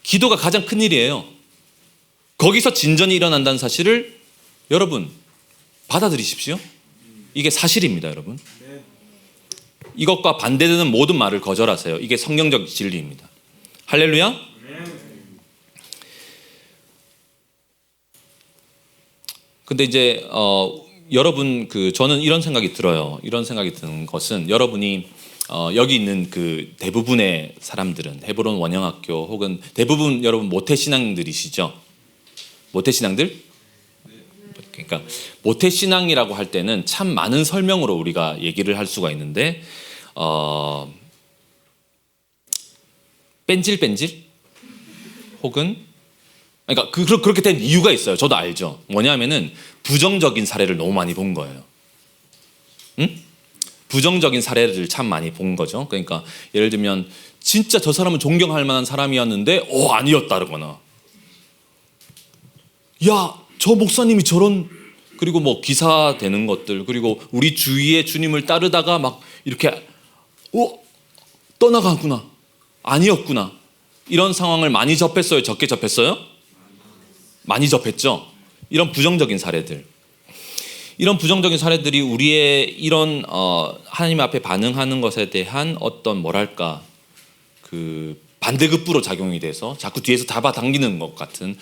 기도가 가장 큰 일이에요. 거기서 진전이 일어난다는 사실을 여러분 받아들이십시오. 이게 사실입니다, 여러분. 이것과 반대되는 모든 말을 거절하세요. 이게 성경적 진리입니다. 할렐루야. 근데 이제 여러분 저는 이런 생각이 들어요. 이런 생각이 드는 것은 여러분이 여기 있는 그 대부분의 사람들은 헤브론 원영학교 혹은 대부분 여러분 모태신앙들이시죠. 모태신앙들? 그러니까 모태신앙이라고 할 때는 참 많은 설명으로 우리가 얘기를 할 수가 있는데 뺀질뺀질 혹은 그러니까 그렇게 된 이유가 있어요. 저도 알죠. 뭐냐면은 부정적인 사례를 너무 많이 본 거예요. 응? 부정적인 사례를 참 많이 본 거죠. 그러니까 예를 들면 진짜 저 사람은 존경할 만한 사람이었는데 아니었다거나 야, 저 목사님이 저런 그리고 뭐 기사 되는 것들 그리고 우리 주위에 주님을 따르다가 막 이렇게 떠나가구나 아니었구나 이런 상황을 많이 접했어요? 적게 접했어요? 많이 접했죠. 이런 부정적인 사례들 이런 부정적인 사례들이 우리의 이런 하나님 앞에 반응하는 것에 대한 어떤 뭐랄까 그 반대급부로 작용이 돼서 자꾸 뒤에서 잡아당기는 것 같은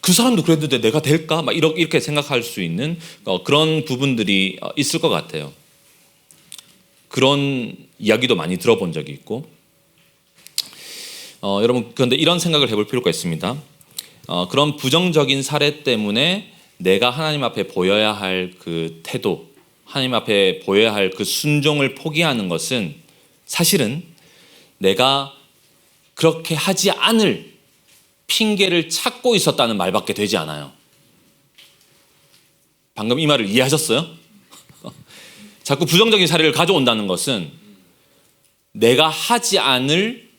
그 사람도 그랬는데 내가 될까? 막 이렇게 생각할 수 있는 그런 부분들이 있을 것 같아요. 그런 이야기도 많이 들어본 적이 있고 여러분 그런데 이런 생각을 해볼 필요가 있습니다. 그런 부정적인 사례 때문에 내가 하나님 앞에 보여야 할 그 태도, 하나님 앞에 보여야 할 그 순종을 포기하는 것은 사실은 내가 그렇게 하지 않을 핑계를 찾고 있었다는 말밖에 되지 않아요. 방금 이 말을 이해하셨어요? 자꾸 부정적인 사례를 가져온다는 것은 내가 하지 않을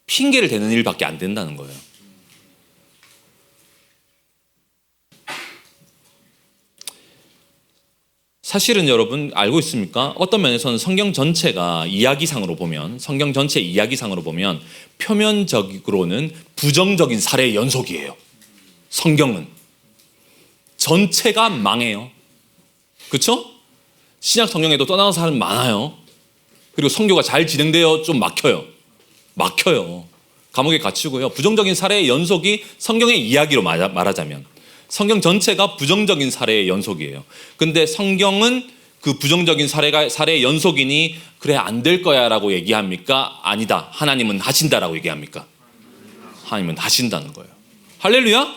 핑계를 대는 일밖에 안 된다는 거예요. 사실은 여러분 알고 있습니까? 어떤 면에서는 성경 전체가 이야기상으로 보면 성경 전체 이야기상으로 보면 표면적으로는 부정적인 사례의 연속이에요. 성경은 전체가 망해요. 그렇죠? 신약 성경에도 떠나간 사람 많아요. 그리고 선교가 잘 진행되어 좀 막혀요. 감옥에 갇히고요. 부정적인 사례의 연속이 성경의 이야기로 말하자면 성경 전체가 부정적인 사례의 연속이에요. 근데 성경은 그 부정적인 사례의 연속이니 그래 안 될 거야 라고 얘기합니까? 아니다. 하나님은 하신다라고 얘기합니까? 하나님은 하신다는 거예요. 할렐루야?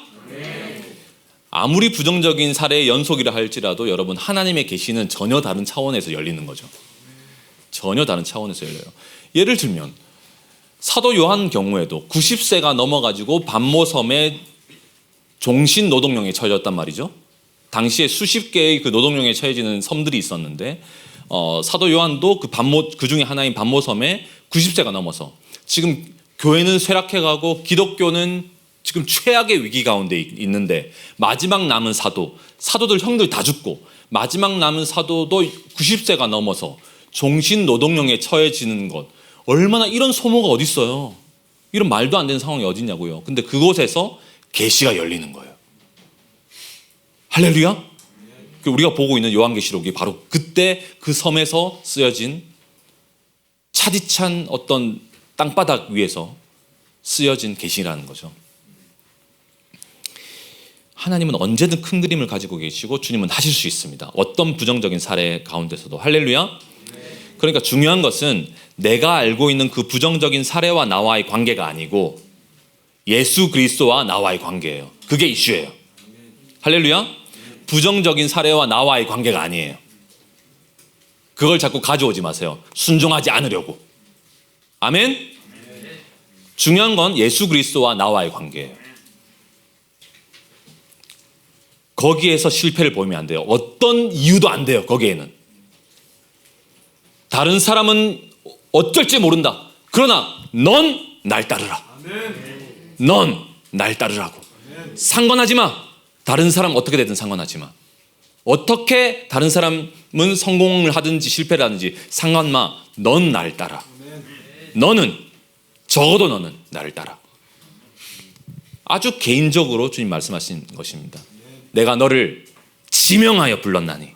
아무리 부정적인 사례의 연속이라 할지라도 여러분 하나님의 계시는 전혀 다른 차원에서 열리는 거죠. 전혀 다른 차원에서 열려요. 예를 들면 사도 요한 경우에도 90세가 넘어가지고 반모섬에 종신 노동령에 처해졌단 말이죠. 당시에 수십 개의 그 노동령에 처해지는 섬들이 있었는데 사도 요한도 그 중에 하나인 반모섬에 90세가 넘어서 지금 교회는 쇠락해가고 기독교는 지금 최악의 위기 가운데 있는데 마지막 남은 사도들 형들 다 죽고 마지막 남은 사도도 90세가 넘어서 종신 노동령에 처해지는 것, 얼마나 이런 소모가 어디 있어요? 이런 말도 안 되는 상황이 어디 있냐고요. 근데 그곳에서 계시가 열리는 거예요. 할렐루야? 우리가 보고 있는 요한계시록이 바로 그때 그 섬에서 쓰여진 차디찬 어떤 땅바닥 위에서 쓰여진 계시라는 거죠. 하나님은 언제든 큰 그림을 가지고 계시고 주님은 하실 수 있습니다. 어떤 부정적인 사례 가운데서도. 할렐루야? 그러니까 중요한 것은 내가 알고 있는 그 부정적인 사례와 나와의 관계가 아니고 예수 그리스도와 나와의 관계예요. 그게 이슈예요. 할렐루야? 부정적인 사례와 나와의 관계가 아니에요. 그걸 자꾸 가져오지 마세요. 순종하지 않으려고. 아멘? 중요한 건 예수 그리스도와 나와의 관계예요. 거기에서 실패를 보이면 안 돼요. 어떤 이유도 안 돼요. 거기에는. 다른 사람은 어쩔지 모른다. 그러나 넌 날 따르라. 넌 날 따르라고. 상관하지 마. 다른 사람 어떻게 되든 상관하지 마. 어떻게 다른 사람은 성공을 하든지 실패를 하든지 상관 마. 넌 날 따라. 너는 적어도 너는 나를 따라. 아주 개인적으로 주님 말씀하신 것입니다. 내가 너를 지명하여 불렀나니.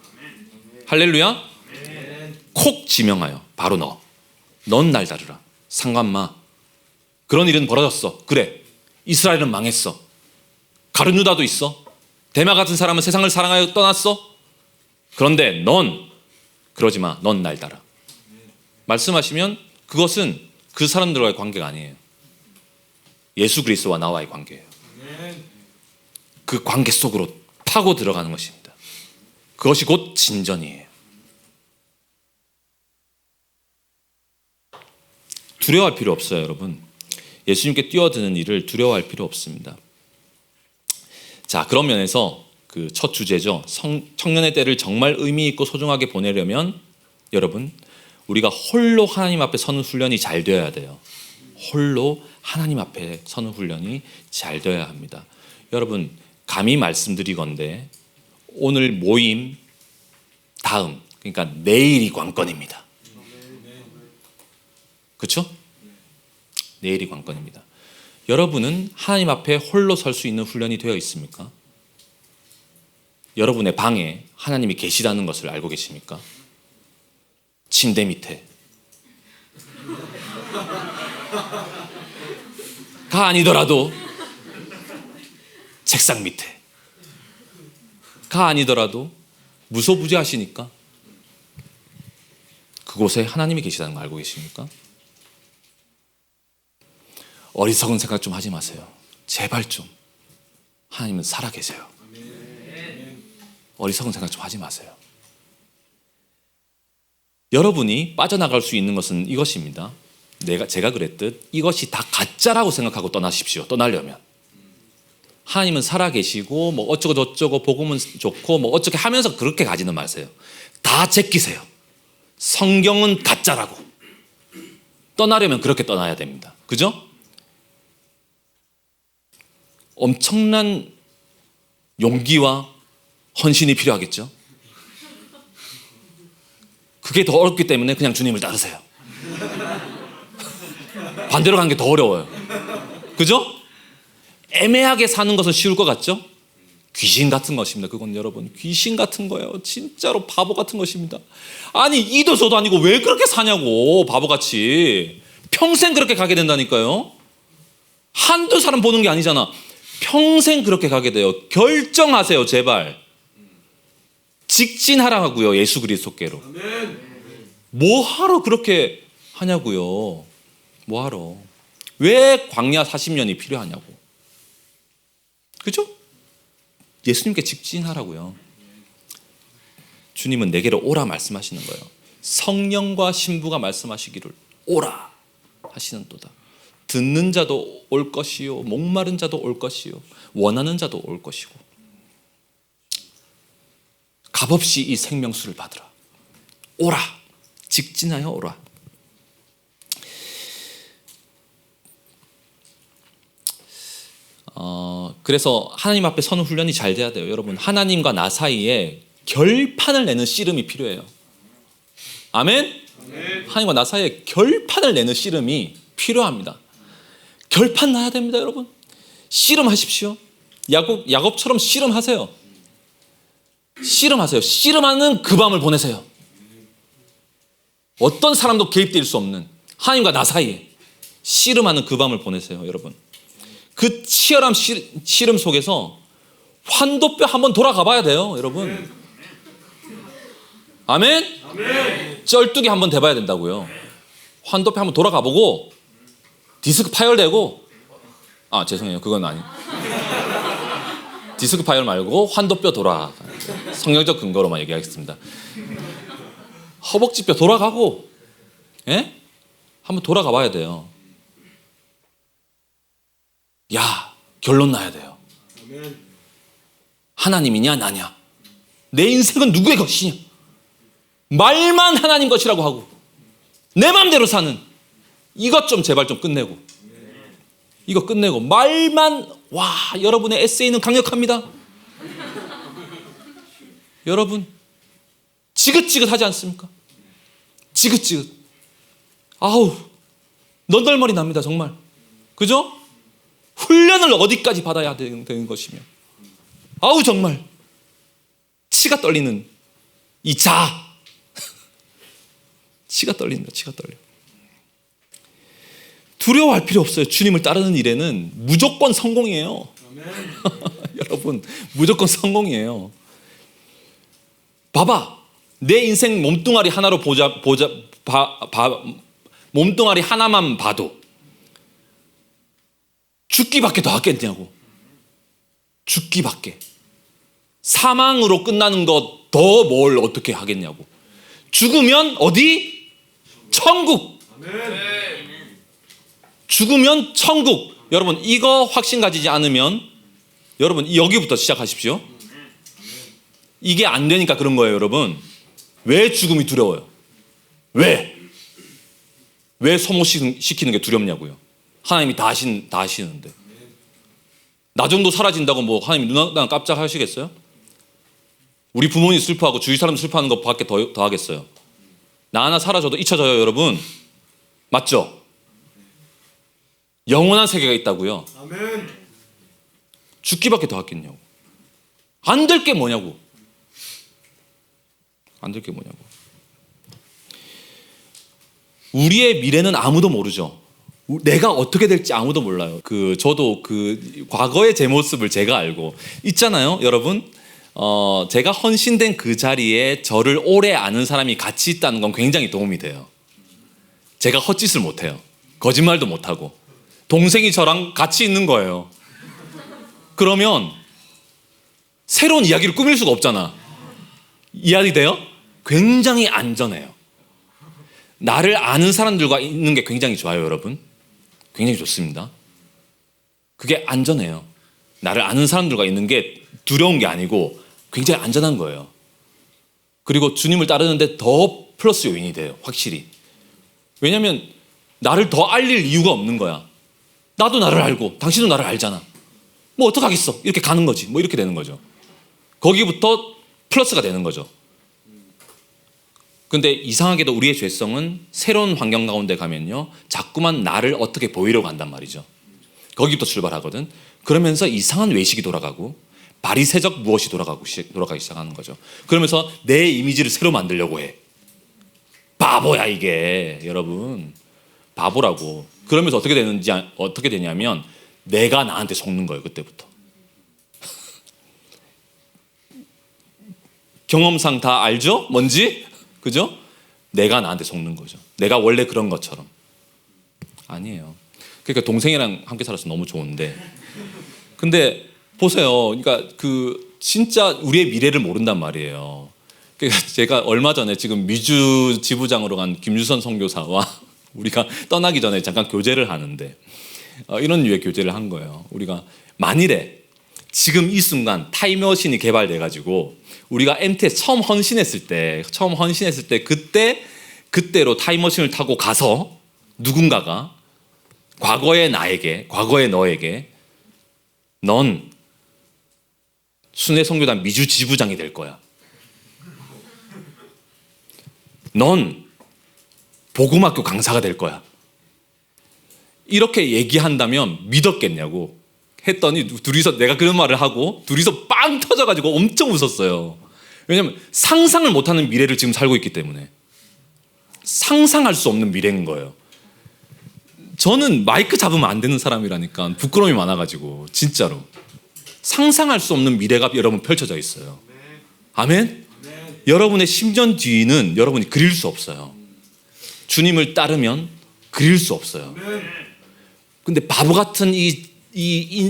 할렐루야? 콕 지명하여 바로 너. 넌 날 따르라. 상관 마. 그런 일은 벌어졌어. 그래. 이스라엘은 망했어. 가룟 유다도 있어. 데마 같은 사람은 세상을 사랑하여 떠났어. 그런데 넌 그러지 마. 넌 날 따라. 말씀하시면 그것은 그 사람들과의 관계가 아니에요. 예수 그리스도와 나와의 관계예요. 그 관계 속으로 파고 들어가는 것입니다. 그것이 곧 진전이에요. 두려워할 필요 없어요, 여러분. 예수님께 뛰어드는 일을 두려워할 필요 없습니다. 자, 그런 면에서 그 첫 주제죠. 청년의 때를 정말 의미 있고 소중하게 보내려면 여러분, 우리가 홀로 하나님 앞에 서는 훈련이 잘 되어야 돼요. 홀로 하나님 앞에 서는 훈련이 잘 되어야 합니다. 여러분, 감히 말씀드리건대 오늘 모임 다음, 그러니까 내일이 관건입니다. 그렇죠? 내일이 관건입니다. 여러분은 하나님 앞에 홀로 설 수 있는 훈련이 되어 있습니까? 여러분의 방에 하나님이 계시다는 것을 알고 계십니까? 침대 밑에 가 아니더라도 책상 밑에 가 아니더라도 무소부지하시니까 그곳에 하나님이 계시다는 걸 알고 계십니까? 어리석은 생각 좀 하지 마세요. 제발 좀. 하나님은 살아계세요. 어리석은 생각 좀 하지 마세요. 여러분이 빠져나갈 수 있는 것은 이것입니다. 제가 그랬듯 이것이 다 가짜라고 생각하고 떠나십시오. 떠나려면. 하나님은 살아계시고 뭐 어쩌고 저쩌고 복음은 좋고 뭐 어떻게 하면서 그렇게 가지는 마세요. 다 제끼세요. 성경은 가짜라고. 떠나려면 그렇게 떠나야 됩니다. 그죠? 엄청난 용기와 헌신이 필요하겠죠. 그게 더 어렵기 때문에 그냥 주님을 따르세요. 반대로 가는 게 더 어려워요. 그죠? 애매하게 사는 것은 쉬울 것 같죠? 귀신 같은 것입니다. 그건 여러분 귀신 같은 거예요. 진짜로 바보 같은 것입니다. 아니 이도 저도 아니고 왜 그렇게 사냐고. 바보같이 평생 그렇게 가게 된다니까요. 한두 사람 보는 게 아니잖아. 평생 그렇게 가게 돼요. 결정하세요, 제발. 직진하라고요, 예수 그리스도께로. 뭐하러 그렇게 하냐고요. 뭐하러. 왜 광야 40년이 필요하냐고. 그죠? 예수님께 직진하라고요. 주님은 내게로 오라 말씀하시는 거예요. 성령과 신부가 말씀하시기를 오라 하시는도다. 듣는 자도 올 것이요, 목마른 자도 올 것이요, 원하는 자도 올 것이고, 값없이 이 생명수를 받으라. 오라. 직진하여 오라. 그래서 하나님 앞에 서는 훈련이 잘 돼야 돼요. 여러분, 하나님과 나 사이에 결판을 내는 씨름이 필요해요. 아멘? 하나님과 나 사이에 결판을 내는 씨름이 필요합니다. 결판 나야 됩니다, 여러분. 씨름하십시오. 야곱처럼 씨름하세요. 씨름하세요. 씨름하는 그 밤을 보내세요. 어떤 사람도 개입될 수 없는 하나님과 나 사이에 씨름하는 그 밤을 보내세요, 여러분. 그 치열한 씨름 속에서 환도뼈 한번 돌아가 봐야 돼요, 여러분. 아멘? 쩔뚝이 한번 돼봐야 된다고요. 환도뼈 한번 돌아가 보고 디스크 파열되고, 죄송해요, 그건 아니. 디스크 파열 말고 환도뼈 돌아. 성경적 근거로만 얘기하겠습니다. 허벅지뼈 돌아가고, 예? 한번 돌아가 봐야 돼요. 야, 결론 나야 돼요. 하나님이냐 나냐, 내 인생은 누구의 것이냐, 말만 하나님 것이라고 하고 내 마음대로 사는 이것 좀 제발 좀 끝내고, 이거 끝내고 말만. 와, 여러분의 에세이는 강력합니다. 여러분 지긋지긋하지 않습니까? 지긋지긋. 아우, 넌덜머리 납니다, 정말. 그죠? 훈련을 어디까지 받아야 되는 것이며, 아우 정말 치가 떨리는 이 치가 떨립니다. 치가 떨려. 두려워할 필요 없어요. 주님을 따르는 일에는 무조건 성공이에요. 여러분, 무조건 성공이에요. 봐봐, 내 인생 몸뚱아리 하나로 몸뚱아리 하나만 봐도 죽기밖에 더 하겠냐고. 죽기밖에. 사망으로 끝나는 것 더 뭘 어떻게 하겠냐고. 죽으면 어디? 천국. 죽으면 천국. 여러분, 이거 확신 가지지 않으면 여러분 여기부터 시작하십시오. 이게 안 되니까 그런 거예요, 여러분. 왜 죽음이 두려워요? 왜 소모시키는 게 두렵냐고요. 하나님이 다 하시는데. 나 정도 사라진다고 뭐 하나님이 눈 깜짝 하시겠어요? 우리 부모님 슬퍼하고 주위 사람 슬퍼하는 것 밖에 더 하겠어요? 나 하나 사라져도 잊혀져요, 여러분. 맞죠? 영원한 세계가 있다고요. 아멘. 죽기밖에 더 하겠냐고. 안 될 게 뭐냐고. 안 될 게 뭐냐고. 우리의 미래는 아무도 모르죠. 내가 어떻게 될지 아무도 몰라요. 저도 과거의 제 모습을 제가 알고 있잖아요, 여러분. 제가 헌신된 그 자리에 저를 오래 아는 사람이 같이 있다는 건 굉장히 도움이 돼요. 제가 헛짓을 못해요. 거짓말도 못하고. 동생이 저랑 같이 있는 거예요. 그러면 새로운 이야기를 꾸밀 수가 없잖아. 이해이 돼요? 굉장히 안전해요. 나를 아는 사람들과 있는 게 굉장히 좋아요, 여러분. 굉장히 좋습니다. 그게 안전해요. 나를 아는 사람들과 있는 게 두려운 게 아니고 굉장히 안전한 거예요. 그리고 주님을 따르는데 더 플러스 요인이 돼요, 확실히. 왜냐하면 나를 더 알릴 이유가 없는 거야. 나도 나를 알고 당신도 나를 알잖아. 뭐 어떡하겠어, 이렇게 가는 거지. 뭐 이렇게 되는 거죠. 거기부터 플러스가 되는 거죠. 근데 이상하게도 우리의 죄성은 새로운 환경 가운데 가면요, 자꾸만 나를 어떻게 보이려고 한단 말이죠. 거기부터 출발하거든. 그러면서 이상한 외식이 돌아가고 바리새적 무엇이 돌아가기 시작하는 거죠. 그러면서 내 이미지를 새로 만들려고 해. 바보야 이게, 여러분. 바보라고. 그러면서 어떻게 되냐면 내가 나한테 속는 거예요, 그때부터. 경험상 다 알죠? 뭔지? 그죠? 내가 나한테 속는 거죠. 내가 원래 그런 것처럼. 아니에요. 그러니까 동생이랑 함께 살아서 너무 좋은데, 근데 보세요. 그러니까 그 진짜 우리의 미래를 모른단 말이에요. 그러니까 제가 얼마 전에 지금 미주 지부장으로 간 김유선 선교사와 우리가 떠나기 전에 잠깐 교제를 하는데 이런 류의 교제를 한 거예요. 우리가 만일에 지금 이 순간 타임머신이 개발돼가지고 우리가 MT에 처음 헌신했을 때 그때로 타임머신을 타고 가서 누군가가 과거의 나에게, 과거의 너에게 넌 순회선교단 미주 지부장이 될 거야. 넌 복음학교 강사가 될 거야. 이렇게 얘기한다면 믿었겠냐고 했더니 둘이서 내가 그런 말을 하고 둘이서 빵 터져가지고 엄청 웃었어요. 왜냐하면 상상을 못하는 미래를 지금 살고 있기 때문에. 상상할 수 없는 미래인 거예요. 저는 마이크 잡으면 안 되는 사람이라니까 부끄러움이 많아가지고 진짜로 상상할 수 없는 미래가 여러분 펼쳐져 있어요. 아멘? 여러분의 10년 뒤는 여러분이 그릴 수 없어요. 주님을 따르면 그릴 수 없어요. 근데 바보 같은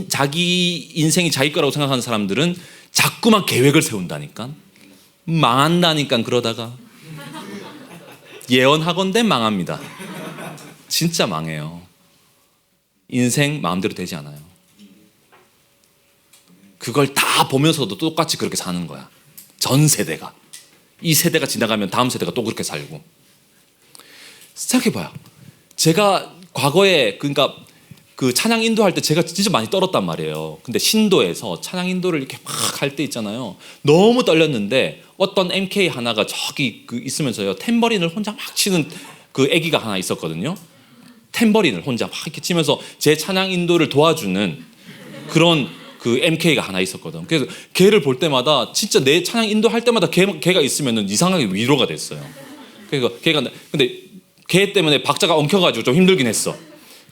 자기 인생이 자기 거라고 생각하는 사람들은 자꾸만 계획을 세운다니까. 망한다니까. 그러다가 예언하건대 망합니다. 진짜 망해요. 인생 마음대로 되지 않아요. 그걸 다 보면서도 똑같이 그렇게 사는 거야. 전 세대가. 이 세대가 지나가면 다음 세대가 또 그렇게 살고. 생각해봐요. 제가 과거에 그러니까 그 찬양 인도할 때 제가 진짜 많이 떨었단 말이에요. 근데 신도에서 찬양 인도를 이렇게 막 할 때 있잖아요. 너무 떨렸는데 어떤 MK 하나가 저기 그 있으면서요. 탬버린을 혼자 막 치는 그 애기가 하나 있었거든요. 탬버린을 혼자 막 이렇게 치면서 제 찬양 인도를 도와주는 그런 그 MK가 하나 있었거든. 그래서 걔를 볼 때마다 진짜 내 찬양 인도할 때마다 걔가 있으면은 이상하게 위로가 됐어요. 그래서 근데 걔 때문에 박자가 엉켜가지고 좀 힘들긴 했어.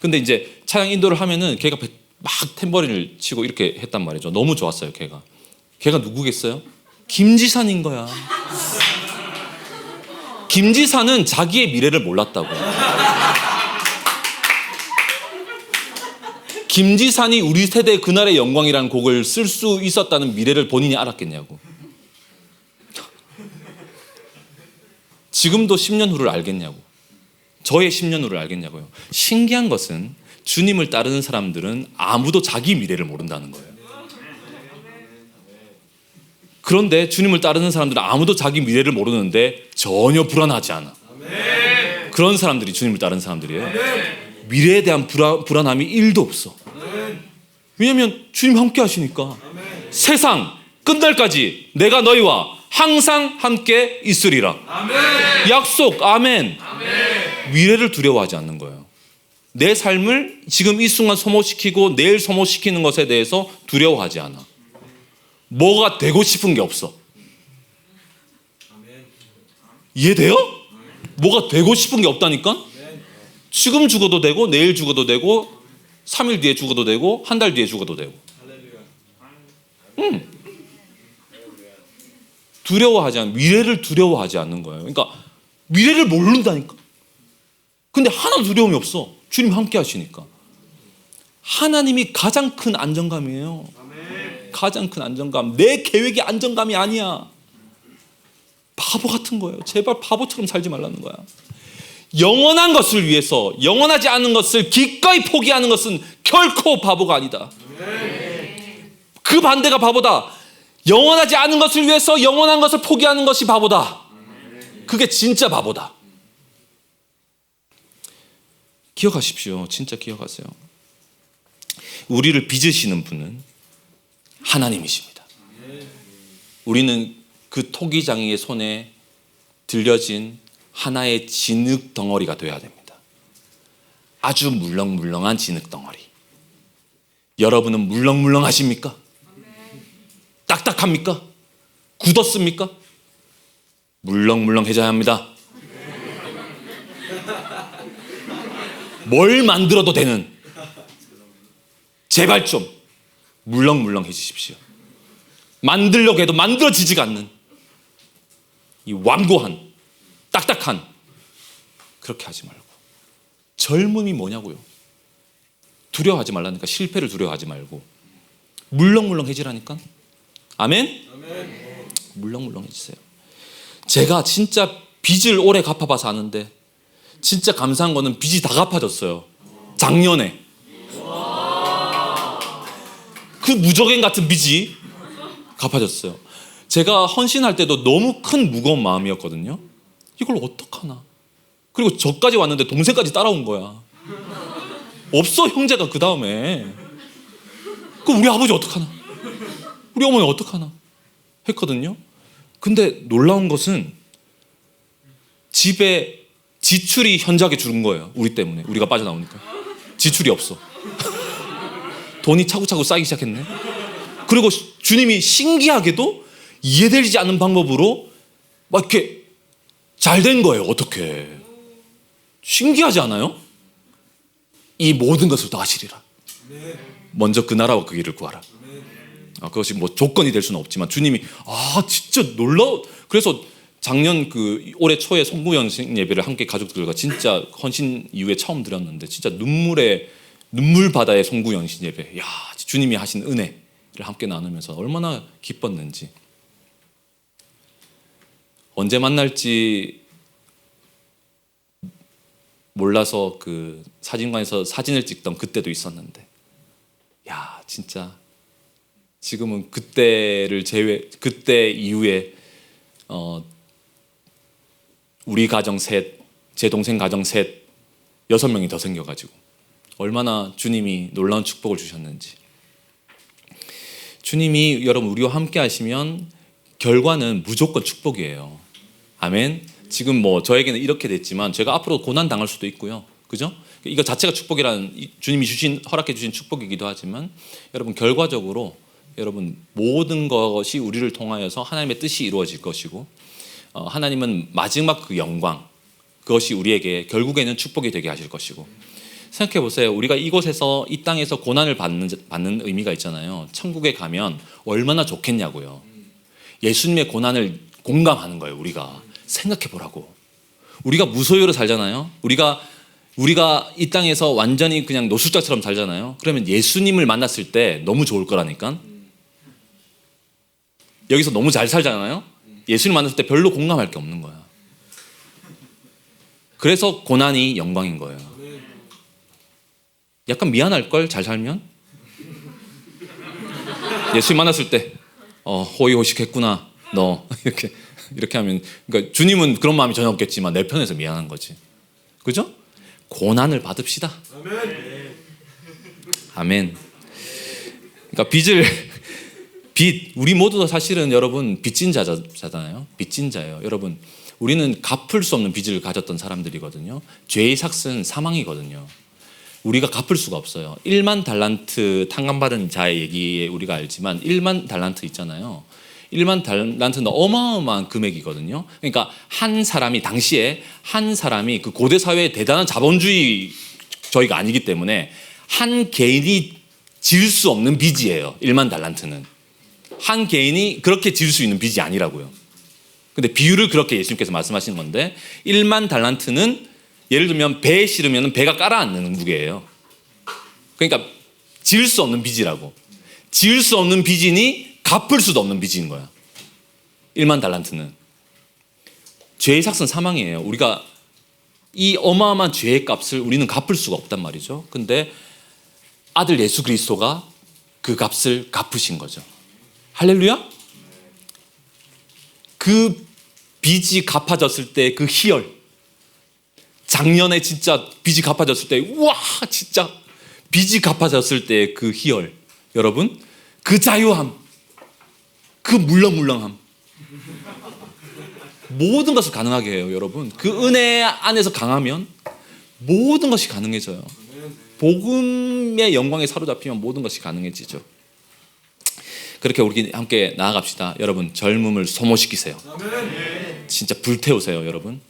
근데 이제 찬양 인도를 하면은 걔가 막 탬버린을 치고 이렇게 했단 말이죠. 너무 좋았어요. 걔가 누구겠어요? 김지산인 거야. 김지산은 자기의 미래를 몰랐다고. 김지산이 우리 세대 그날의 영광이라는 곡을 쓸 수 있었다는 미래를 본인이 알았겠냐고. 지금도 10년 후를 알겠냐고. 저의 10년 후를 알겠냐고요. 신기한 것은 주님을 따르는 사람들은 아무도 자기 미래를 모른다는 거예요. 그런데 주님을 따르는 사람들은 아무도 자기 미래를 모르는데 전혀 불안하지 않아. 그런 사람들이 주님을 따르는 사람들이에요. 미래에 대한 불안함이 1도 없어. 왜냐하면 주님 함께 하시니까. 세상 끝날까지 내가 너희와 항상 함께 있으리라. 약속. 아멘. 미래를 두려워하지 않는 거예요. 내 삶을 지금 이 순간 소모시키고 내일 소모시키는 것에 대해서 두려워하지 않아. 뭐가 되고 싶은 게 없어. 이해돼요? 뭐가 되고 싶은 게 없다니까? 지금 죽어도 되고 내일 죽어도 되고 3일 뒤에 죽어도 되고 한 달 뒤에 죽어도 되고. 두려워하지 않는, 미래를 두려워하지 않는 거예요. 그러니까 미래를 모른다니까. 근데 하나도 두려움이 없어. 주님 함께 하시니까. 하나님이 가장 큰 안정감이에요. 가장 큰 안정감. 내 계획이 안정감이 아니야. 바보 같은 거예요. 제발 바보처럼 살지 말라는 거야. 영원한 것을 위해서 영원하지 않은 것을 기꺼이 포기하는 것은 결코 바보가 아니다. 그 반대가 바보다. 영원하지 않은 것을 위해서 영원한 것을 포기하는 것이 바보다. 그게 진짜 바보다. 기억하십시오. 진짜 기억하세요. 우리를 빚으시는 분은 하나님이십니다. 우리는 그 토기장이의 손에 들려진 하나의 진흙 덩어리가 되어야 됩니다. 아주 물렁물렁한 진흙 덩어리. 여러분은 물렁물렁하십니까? 딱딱합니까? 굳었습니까? 물렁물렁해져야 합니다. 뭘 만들어도 되는, 제발 좀 물렁물렁해지십시오. 만들려고 해도 만들어지지가 않는 이 완고한, 딱딱한, 그렇게 하지 말고. 젊음이 뭐냐고요? 두려워하지 말라니까. 실패를 두려워하지 말고 물렁물렁해지라니까. 아멘? 물렁물렁해지세요. 제가 진짜 빚을 오래 갚아봐서 아는데 진짜 감사한 거는 빚이 다 갚아졌어요. 작년에. 그 무적행 같은 빚이 갚아졌어요. 제가 헌신할 때도 너무 큰 무거운 마음이었거든요. 이걸 어떡하나. 그리고 저까지 왔는데 동생까지 따라온 거야. 없어, 형제가 그 다음에. 그럼 우리 아버지 어떡하나, 우리 어머니 어떡하나 했거든요. 근데 놀라운 것은 집에 지출이 현저하게 줄은 거예요. 우리 때문에. 우리가 빠져나오니까 지출이 없어. 돈이 차곡차곡 쌓이기 시작했네. 그리고 주님이 신기하게도 이해되지 않는 방법으로 막 이렇게 잘 된 거예요. 어떻게. 신기하지 않아요? 이 모든 것을 다 하시리라. 먼저 그 나라와 그 길을 구하라. 그것이 뭐 조건이 될 수는 없지만 주님이 진짜 놀라워. 그래서 작년 올해 초에 송구연신 예배를 함께 가족들과 진짜 헌신 이후에 처음 드렸는데 진짜 눈물 바다의 송구연신 예배. 주님이 하신 은혜를 함께 나누면서 얼마나 기뻤는지. 언제 만날지 몰라서 사진관에서 사진을 찍던 그때도 있었는데, 진짜 지금은 그때 이후에 우리 가정 셋, 제 동생 가정 셋, 6명이 더 생겨가지고 얼마나 주님이 놀라운 축복을 주셨는지. 주님이 여러분 우리와 함께 하시면 결과는 무조건 축복이에요. 아멘. 지금 저에게는 이렇게 됐지만 제가 앞으로 고난 당할 수도 있고요. 그죠? 이거 자체가 축복이라는, 주님이 허락해 주신 축복이기도 하지만 여러분 결과적으로 여러분 모든 것이 우리를 통하여서 하나님의 뜻이 이루어질 것이고, 하나님은 마지막 그 영광, 그것이 우리에게 결국에는 축복이 되게 하실 것이고. 생각해 보세요. 우리가 이곳에서, 이 땅에서 고난을 받는 의미가 있잖아요. 천국에 가면 얼마나 좋겠냐고요. 예수님의 고난을 공감하는 거예요. 우리가 생각해 보라고. 우리가 무소유로 살잖아요. 우리가 이 땅에서 완전히 그냥 노숙자처럼 살잖아요. 그러면 예수님을 만났을 때 너무 좋을 거라니까. 여기서 너무 잘 살잖아요. 예수님 만났을 때 별로 공감할 게 없는 거야. 그래서 고난이 영광인 거예요. 약간 미안할걸, 잘 살면. 예수님 만났을 때 호의호식했구나 너, 이렇게 하면, 그러니까 주님은 그런 마음이 전혀 없겠지만 내 편에서 미안한 거지. 그죠? 고난을 받읍시다. 아멘. 그러니까 우리 모두 다 사실은 여러분 빚진 자잖아요. 빚진 자예요. 여러분, 우리는 갚을 수 없는 빚을 가졌던 사람들이거든요. 죄의 삭은 사망이거든요. 우리가 갚을 수가 없어요. 1만 달란트 탕감받은 자의 얘기에 우리가 알지만 1만 달란트 있잖아요. 1만 달란트는 어마어마한 금액이거든요. 그러니까 당시에 한 사람이 그 고대 사회의 대단한 자본주의 저희가 아니기 때문에 한 개인이 질 수 없는 빚이에요. 1만 달란트는. 한 개인이 그렇게 질 수 있는 빚이 아니라고요. 근데 비유를 그렇게 예수님께서 말씀하시는 건데, 1만 달란트는 예를 들면 배에 실으면 배가 깔아앉는 무게예요. 그러니까 지을 수 없는 빚이라고. 지을 수 없는 빚이니 갚을 수도 없는 빚인 거야. 1만 달란트는. 죄의 삭은 사망이에요. 우리가 이 어마어마한 죄의 값을 우리는 갚을 수가 없단 말이죠. 근데 아들 예수 그리스도가 그 값을 갚으신 거죠. 할렐루야? 그 빚이 갚아졌을 때 그 희열, 작년에 진짜 빚이 갚아졌을 때, 우와, 진짜 빚이 갚아졌을 때 그 희열, 여러분, 그 자유함, 그 물렁물렁함, 모든 것을 가능하게 해요. 여러분, 그 은혜 안에서 강하면 모든 것이 가능해져요. 복음의 영광에 사로잡히면 모든 것이 가능해지죠. 그렇게 우리 함께 나아갑시다. 여러분, 젊음을 소모시키세요. 진짜 불태우세요, 여러분.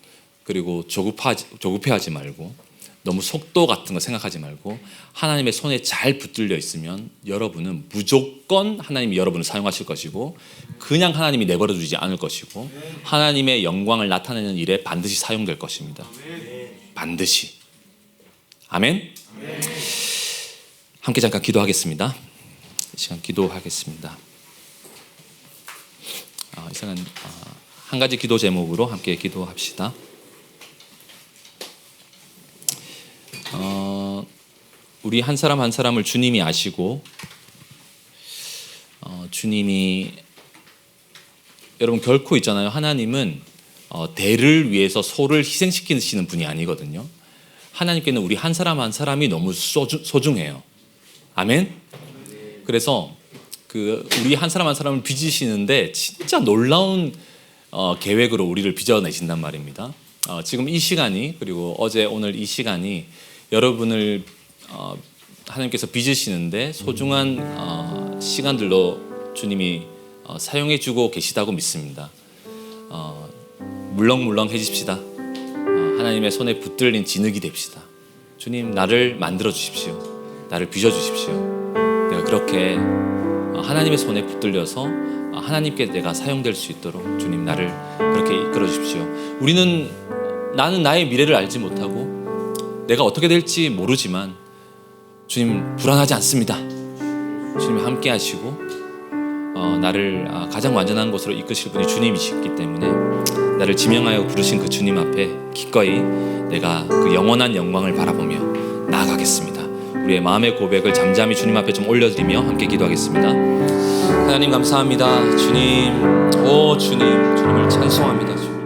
그리고 조급해하지 말고 너무 속도 같은 거 생각하지 말고 하나님의 손에 잘 붙들려 있으면 여러분은 무조건 하나님이 여러분을 사용하실 것이고 그냥 하나님이 내버려 두지 않을 것이고 하나님의 영광을 나타내는 일에 반드시 사용될 것입니다. 반드시. 아멘. 함께 잠깐 기도하겠습니다. 이 시간 기도하겠습니다. 이 시간 한 가지 기도 제목으로 함께 기도합시다. 우리 한 사람 한 사람을 주님이 아시고 주님이 여러분 결코 있잖아요. 하나님은 대를 위해서 소를 희생시키시는 분이 아니거든요. 하나님께는 우리 한 사람 한 사람이 너무 소중해요. 아멘. 그래서 우리 한 사람 한 사람을 빚으시는데 진짜 놀라운 계획으로 우리를 빚어내신단 말입니다. 지금 이 시간이 그리고 어제 오늘 이 시간이 여러분을 하나님께서 빚으시는데 소중한 시간들로 주님이 사용해주고 계시다고 믿습니다. 물렁물렁해집시다. 하나님의 손에 붙들린 진흙이 됩시다. 주님 나를 만들어 주십시오. 나를 빚어 주십시오. 내가 그렇게 하나님의 손에 붙들려서 하나님께 내가 사용될 수 있도록 주님 나를 그렇게 이끌어 주십시오. 나는 나의 미래를 알지 못하고 내가 어떻게 될지 모르지만 주님 불안하지 않습니다. 주님이 함께 하시고 나를 가장 완전한 곳으로 이끄실 분이 주님이시기 때문에 나를 지명하여 부르신 그 주님 앞에 기꺼이 내가 그 영원한 영광을 바라보며 나아가겠습니다. 우리의 마음의 고백을 잠잠히 주님 앞에 좀 올려드리며 함께 기도하겠습니다. 하나님 감사합니다. 주님, 주님을 찬송합니다.